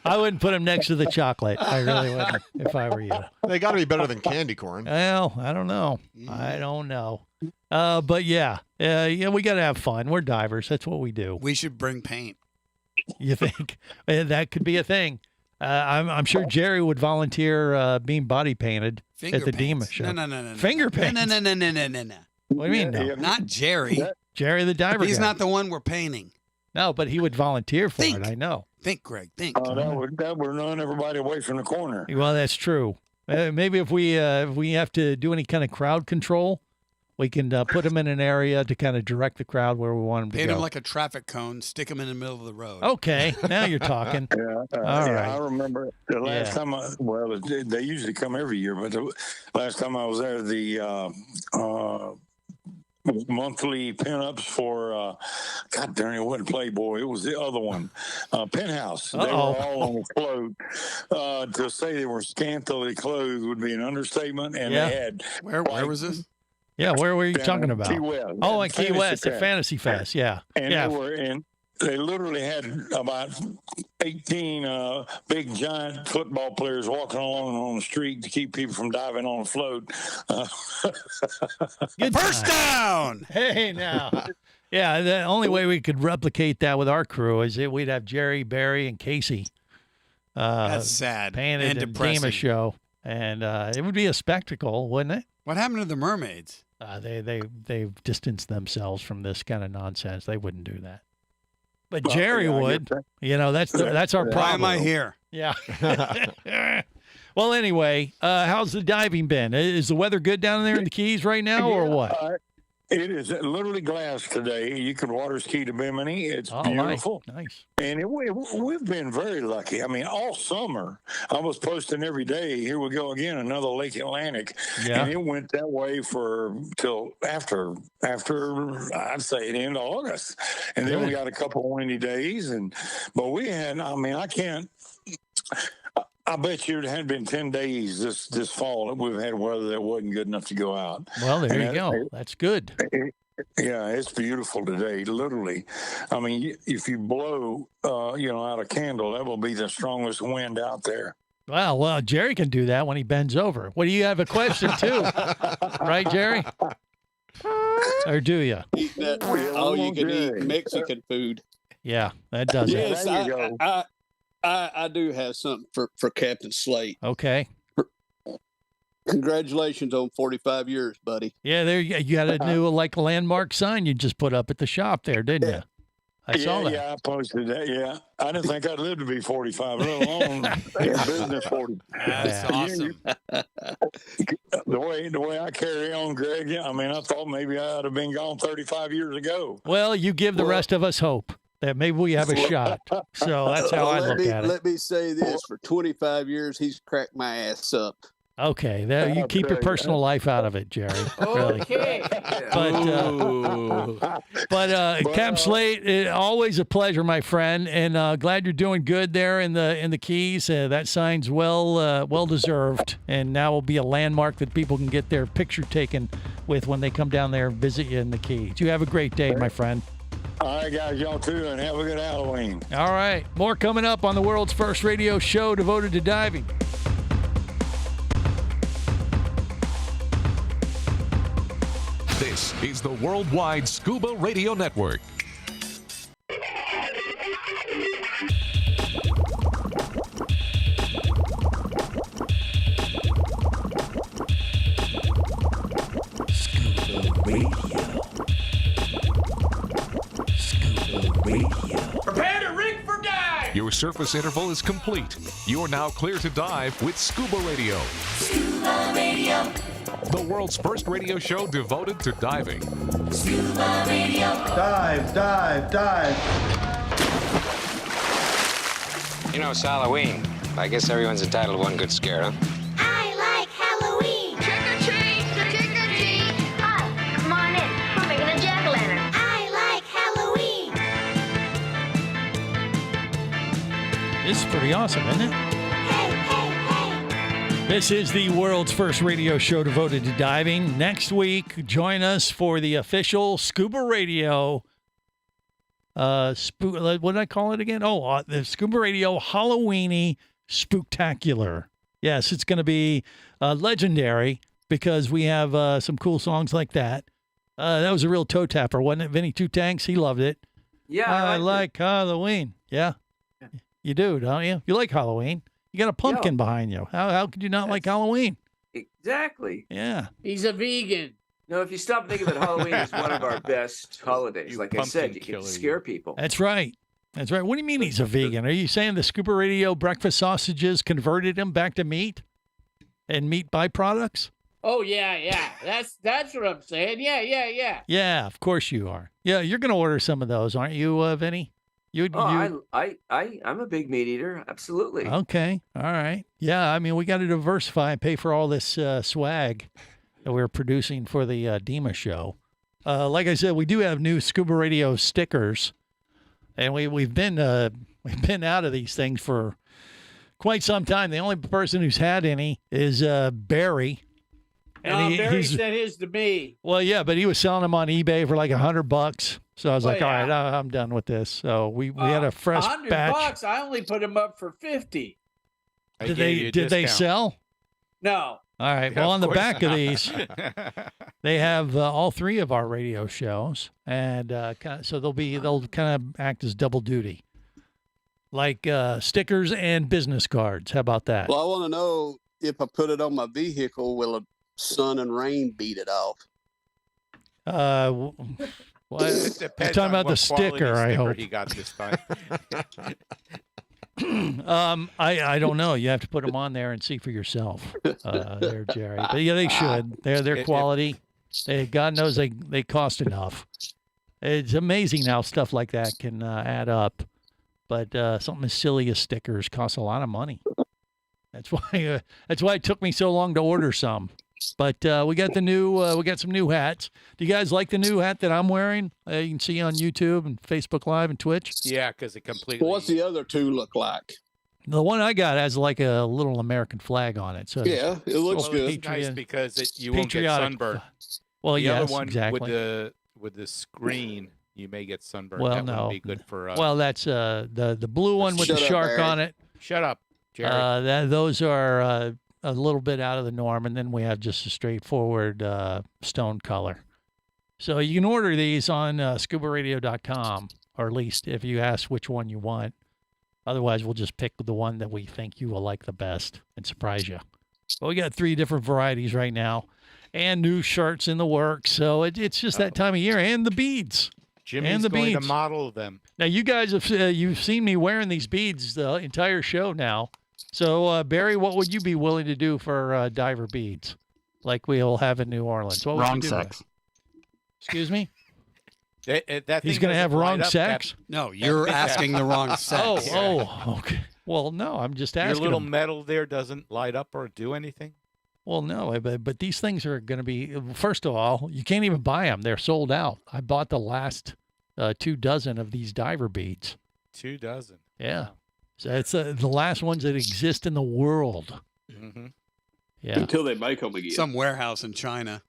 I wouldn't put them next to the chocolate. I really wouldn't if I were you. They got to be better than candy corn. Well, I don't know. I don't know. But yeah, we got to have fun. We're divers. That's what we do. We should bring paint. You think that could be a thing? I'm sure Jerry would volunteer being body painted at the DEMA show. No. Finger paint. No. What do you mean? No? Not Jerry. Jerry the diver. He's guy. not the one we're painting. No, but he would volunteer for it. I know. Think, Greg. Think. That would run everybody away from the corner. Well, that's true. Maybe if we have to do any kind of crowd control, we can put him in an area to kind of direct the crowd where we want him to Paint go. him like a traffic cone. Stick him in the middle of the road. Okay, now you're talking. All right. I remember the last time. They usually come every year, but the last time I was there, the monthly pinups for God darn it wasn't Playboy, it was the other one, Penthouse. They were all on the float. To say they were scantily clothed would be an understatement, and they had where was this? Yeah, where were you talking about? Key West. Oh, in Key West at Fantasy Fest. Yeah, and they literally had about 18 big giant football players walking along on the street to keep people from diving on a float. First down. Hey, now. Yeah, the only way we could replicate that with our crew is we'd have Jerry, Barry, and Casey. That's sad painted and depressing. DEMA show, and it would be a spectacle, wouldn't it? What happened to the mermaids? They've distanced themselves from this kind of nonsense. They wouldn't do that. But Jerry would. You know, that's our problem. Why am I here? Yeah. Well, anyway, how's the diving been? Is the weather good down there in the Keys right now, or what? It is literally glass today. You can water ski to Bimini. It's beautiful. Nice. And we've been very lucky. I mean, all summer, I was posting every day, here we go again, another Lake Atlantic. Yeah. And it went that way till after I'd say the end of August. And then we got a couple of windy days. But we had, I bet you it had been 10 days this fall that we've had weather that wasn't good enough to go out. Well, there you go. That's good. It's beautiful today, literally. I mean, if you blow, out a candle, that will be the strongest wind out there. Well, Jerry can do that when he bends over. Well, do you have a question too? Right, Jerry? Or do you? All you can eat Mexican food. Yeah, that does it. Yes, I do have something for Captain Slate. Okay. Congratulations on 45 years, buddy. Yeah, there you got a new landmark sign you just put up at the shop there, didn't you? I saw that. Yeah, I posted that. Yeah, I didn't think I'd live to be 45, let alone in business 40. That's awesome. The way I carry on, Greg. I mean, I thought maybe I'd have been gone 35 years ago. Well, you give the rest of us hope that maybe we have a shot. So that's how I look at it. Let me say this: for 25 years, he's cracked my ass up. Okay, there you keep your personal life out of it, Jerry. Really. Okay. But Cap Slate, always a pleasure, my friend, and glad you're doing good there in the Keys. That sign's well deserved, and now will be a landmark that people can get their picture taken with when they come down there and visit you in the Keys. You have a great day, my friend. All right, guys, y'all too, and have a good Halloween. All right, more coming up on the world's first radio show devoted to diving. This is the Worldwide Scuba Radio Network. Scuba Radio. Scuba Radio. Prepare to rig for dive! Your surface interval is complete. You are now clear to dive with Scuba Radio. Scuba Radio. The world's first radio show devoted to diving. Scuba Radio. Dive, dive, dive. You know, it's Halloween. I guess everyone's entitled to one good scare, huh? I like Halloween. Trick or treat, trick or treat. Hi, come on in. We're making a jack-o'-lantern. I like Halloween. This is pretty awesome, isn't it? This is the world's first radio show devoted to diving. Next week, join us for the official Scuba Radio. What did I call it again? Oh, the Scuba Radio Halloweeny Spooktacular. Yes, it's going to be legendary because we have some cool songs like that. That was a real toe tapper, wasn't it? Vinny Two Tanks, he loved it. Yeah, I like Halloween. Yeah, you do, don't you? You like Halloween. You got a pumpkin behind you. How could you not like Halloween? Exactly. Yeah. He's a vegan. No, if you stop thinking that Halloween is one of our best holidays, like I said, you can scare people. That's right. That's right. What do you mean he's a vegan? Are you saying the Scuba Radio breakfast sausages converted him back to meat and meat byproducts? Oh yeah. That's what I'm saying. Yeah. Yeah, of course you are. Yeah, you're going to order some of those, aren't you, Vinny? I'm a big meat eater. Absolutely. Okay. All right. Yeah. I mean, we got to diversify and pay for all this swag that we're producing for the DEMA show. Like I said, we do have new Scuba Radio stickers, and we've been out of these things for quite some time. The only person who's had any is Barry. And Barry sent his to me. Well, yeah, but he was selling them on eBay for like $100. So I was all right, I'm done with this. So we had a fresh batch. $100. I only put them up for $50. Did they sell? No. All right. Well, on the back of these, they have all three of our radio shows, and so they'll kind of act as double duty, like stickers and business cards. How about that? Well, I want to know if I put it on my vehicle, will a sun and rain beat it off? Well, It depends I'm talking on about what the sticker, I hope. he got this time. I don't know. You have to put them on there and see for yourself, there, Jerry. But yeah, they should. They're quality. God knows they cost enough. It's amazing how stuff like that can add up. But something as silly as stickers costs a lot of money. That's why it took me so long to order some. But we got some new hats. Do you guys like the new hat that I'm wearing? You can see on YouTube and Facebook Live and Twitch. Yeah, because it completely. What's the other two look like? The one I got has like a little American flag on it. So yeah, it looks good. It's nice because you won't get sunburned. Well, the yes, other one exactly. with the screen, you may get sunburned. Well, that no. wouldn't be good for. Well, that's the blue one with the shark on it. Shut up, Jerry. Those are a little bit out of the norm, and then we have just a straightforward stone color. So you can order these on ScubaRadio.com, or at least if you ask which one you want. Otherwise, we'll just pick the one that we think you will like the best and surprise you. But we got 3 different varieties right now, and new shirts in the works. So it's just that time of year, and the beads. Jimmy's the going to beads. model them. Now, you guys have you've seen me wearing these beads the entire show now. So, Barry, what would you be willing to do for diver beads, like we'll have in New Orleans? What would Wrong you do? sex. Excuse me. That He's thing going to doesn't have light wrong up sex. No, you're asking the wrong sex. Oh, okay. Well, no, I'm just Your asking. little him. metal there doesn't light up or do anything? Well, no, but these things are going to be. First of all, you can't even buy them; they're sold out. I bought the last 24 of these diver beads. 24. Yeah, so it's the last ones that exist in the world. Mm-hmm. Yeah, Until they make them again. Some warehouse in China.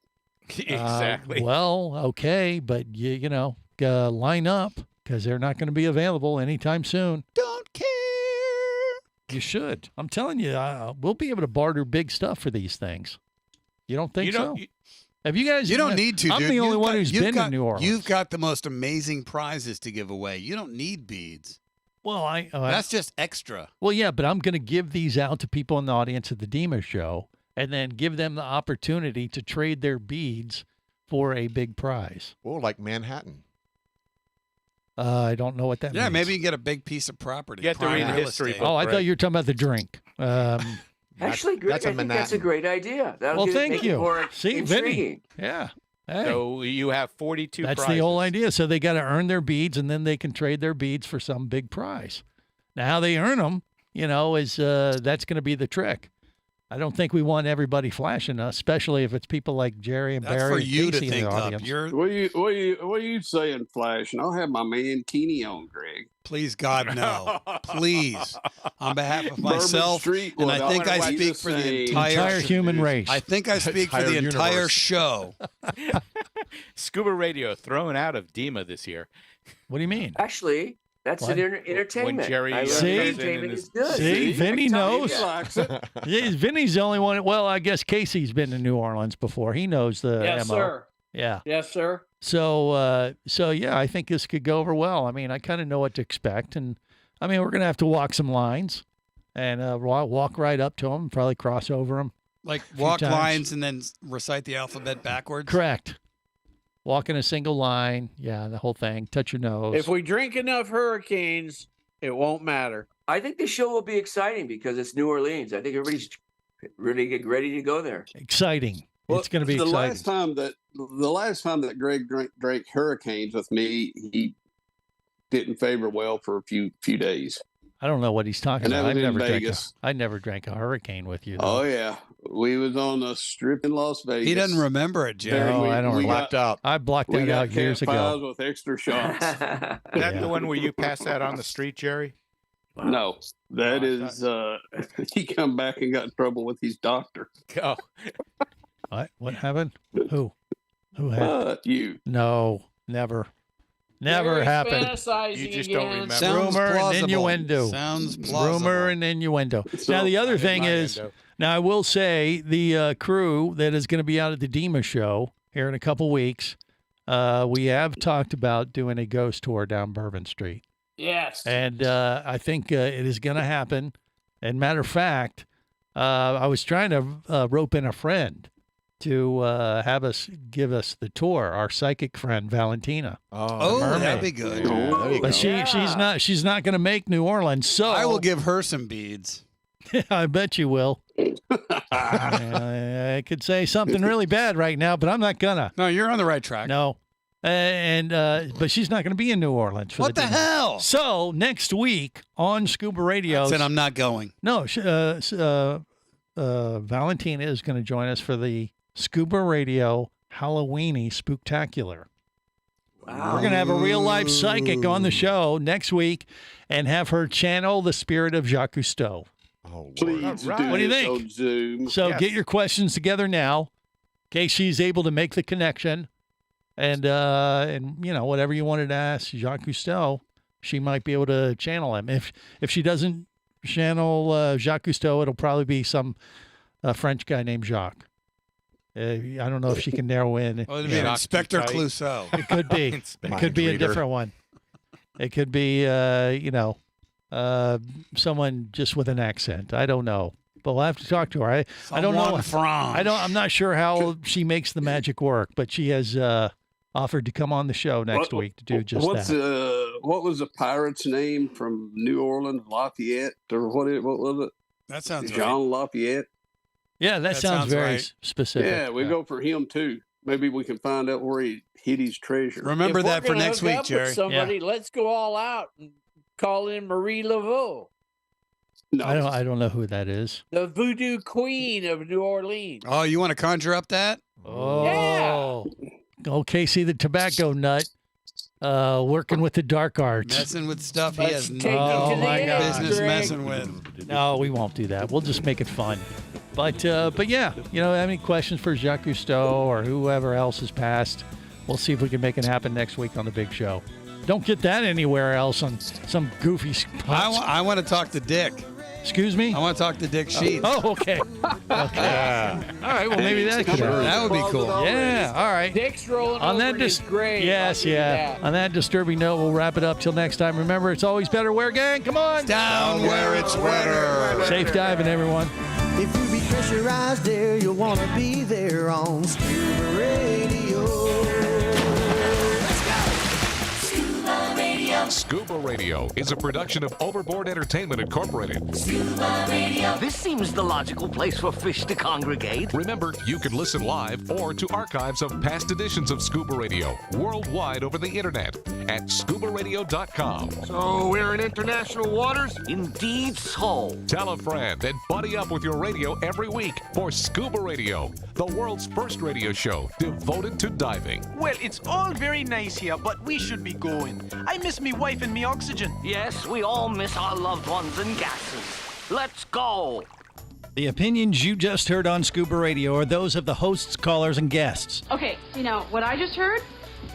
Exactly. Well, okay, but you know, line up because they're not going to be available anytime soon. Don't care. You should. I'm telling you, we'll be able to barter big stuff for these things. You don't think so? Have you guys? You don't need to. I'm dude. the only You've one got- who's you've been got- to New Orleans. You've got the most amazing prizes to give away. You don't need beads. Well, That's just extra. Well, yeah, but I'm going to give these out to people in the audience at the Dima show, and then give them the opportunity to trade their beads for a big prize. Oh, like Manhattan. I don't know what that Yeah, means. maybe you get a big piece of property. You have to prime read the real history estate. book. Oh, I thought you were talking about the drink. Actually, Greg, that's a I think that's a Manhattan. great idea. That'll Well, get- thank make it you. more See, intriguing. Vinny. Yeah. Hey. So you have 42 That's prizes. the whole idea. So they got to earn their beads, and then they can trade their beads for some big prize. Now, how they earn them, you know, is that's going to be the trick. I don't think we want everybody flashing us, especially if it's people like Jerry and That's Barry for and you to Casey in the think up. audience. You're, What are you saying, Flash? And I'll have my man Keeney on, Greg. please, God, no. Please. On behalf of Bourbon myself, Street, and well, I think I I wanna speak just for the say- Entire human race. I think I speak for the Entire entire universe. show. Scuba Radio thrown out of DEMA this year. What do you mean? Actually, that's What? an entertainment. Jerry I learned See? entertainment is good. See, Vinny Tell me knows. again. Yeah, Vinny's the only one. Well, I guess Casey's been to New Orleans before. He knows the Yes, MO. sir. Yeah. Yes, sir. So yeah, I think this could go over well. I mean, I kind of know what to expect, and I mean, we're gonna have to walk some lines, and walk right up to them, probably cross over them. Like few walk times. lines and then recite the alphabet backwards. Correct. Walk in a single line. Yeah, the whole thing. Touch your nose. If we drink enough hurricanes, it won't matter. I think the show will be exciting because it's New Orleans. I think everybody's really get ready to go there. Exciting. Well, It's going to be the exciting. last time that Greg drank Hurricanes with me, he didn't favor well for a few days. I don't know what he's talking And that about. was in Vegas. I never drank a hurricane with you. Oh though. yeah, we was on the strip in Las Vegas. He doesn't remember it, Jerry. No, I don't. we Blacked got- out. I blocked We that got out years Cat Fives ago. with extra shots. Is that the one where you passed out on the street, Jerry? No, that is he come back and got in trouble with his doctor. Oh, What happened? Who had? You. No, never. Never Jerry's happened. fantasizing You just again. don't remember. Sounds Rumor and plausible. innuendo. Sounds plausible. Rumor and innuendo. So- Now the other thing is, Innuendo. now I will say the crew that is going to be out at the Dima show here in a couple weeks, we have talked about doing a ghost tour down Bourbon Street, Yes. and I think it is going to happen. And matter of fact, I was trying to rope in a friend to have us give us the tour. Our psychic friend Valentina. Oh, mermaid. that'd be good. There you go. But she's not going to make New Orleans. So I will give her some beads. I bet you will. I could say something really bad right now, but I'm not gonna. No, you're on the right track. No, but she's not going to be in New Orleans. For What the dinner. hell? So next week on Scuba Radio, Said I'm not going. no, Valentina is going to join us for the Scuba Radio Halloweeny Spooktacular. Wow. We're going to have a real life psychic on the show next week and have her channel the spirit of Jacques Cousteau. Oh, Lord. Please All right. do What do you this think? on Zoom. So Yes. get your questions together now, in case she's able to make the connection, and you know, whatever you wanted to ask Jacques Cousteau, she might be able to channel him. If she doesn't channel Jacques Cousteau, it'll probably be some French guy named Jacques. I don't know if she can narrow in. Oh, it'd be an Jacques Inspector Cousteau. Clouseau. It could be. It Mind could be a reader. different one. It could be, someone just with an accent. I don't know, but we'll have to talk to her. I don't know. Someone French. I'm not sure how she makes the magic work, but she has offered to come on the show next week to do just What's that. what was the pirate's name from New Orleans, Lafayette, or what was it? That sounds Jean Lafayette. Yeah, that sounds very right. specific. Yeah, we go for him too. Maybe we can find out where he hid his treasure. Remember If we're that for gonna next hook week, up Jerry. with somebody, let's go all out and call in Marie Laveau, No, I don't know who that is. the voodoo queen of New Orleans. Oh, you want to conjure up that? Oh, Casey the tobacco nut, working with the dark arts. Messing with stuff he Let's has take it no to the edge, business Greg. messing with. No, we won't do that. We'll just make it fun. But yeah, have any questions for Jacques Cousteau or whoever else has passed? We'll see if we can make it happen next week on the big show. Don't get that anywhere else on some goofy I want to talk to Dick. Excuse me? I want to talk to Dick Sheets. Oh, okay. Okay. All right, well, maybe that could happen. That would be cool. Yeah, all right. Dick's rolling On over that in his grave. Yes, yeah. On that disturbing note, we'll wrap it up till next time. Remember, it's always better where, gang? Come on. Down where it's wetter. Safe diving, everyone. If you be pressurized there, you'll want to be there on Scuba Radio. Scuba Radio. Scuba Radio is a production of Overboard Entertainment Incorporated. Scuba Radio. This seems the logical place for fish to congregate. Remember, you can listen live or to archives of past editions of Scuba Radio worldwide over the internet at ScubaRadio.com. So we're in international waters? Indeed so. Tell a friend and buddy up with your radio every week for Scuba Radio, the world's first radio show devoted to diving. Well, it's all very nice here, but we should be going. I miss me wife and me oxygen. Yes, we all miss our loved ones and gases. Let's go. The opinions you just heard on Scuba Radio are those of the hosts, callers, and guests. Okay, what I just heard?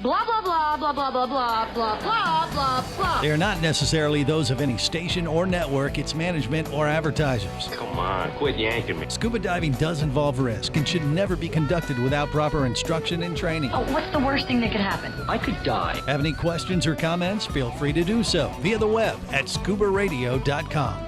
Blah, blah, blah, blah, blah, blah, blah, blah, blah, blah, blah. They are not necessarily those of any station or network, its management, or advertisers. Come on, quit yanking me. Scuba diving does involve risk and should never be conducted without proper instruction and training. Oh, what's the worst thing that could happen? I could die. Have any questions or comments? Feel free to do so via the web at ScubaRadio.com.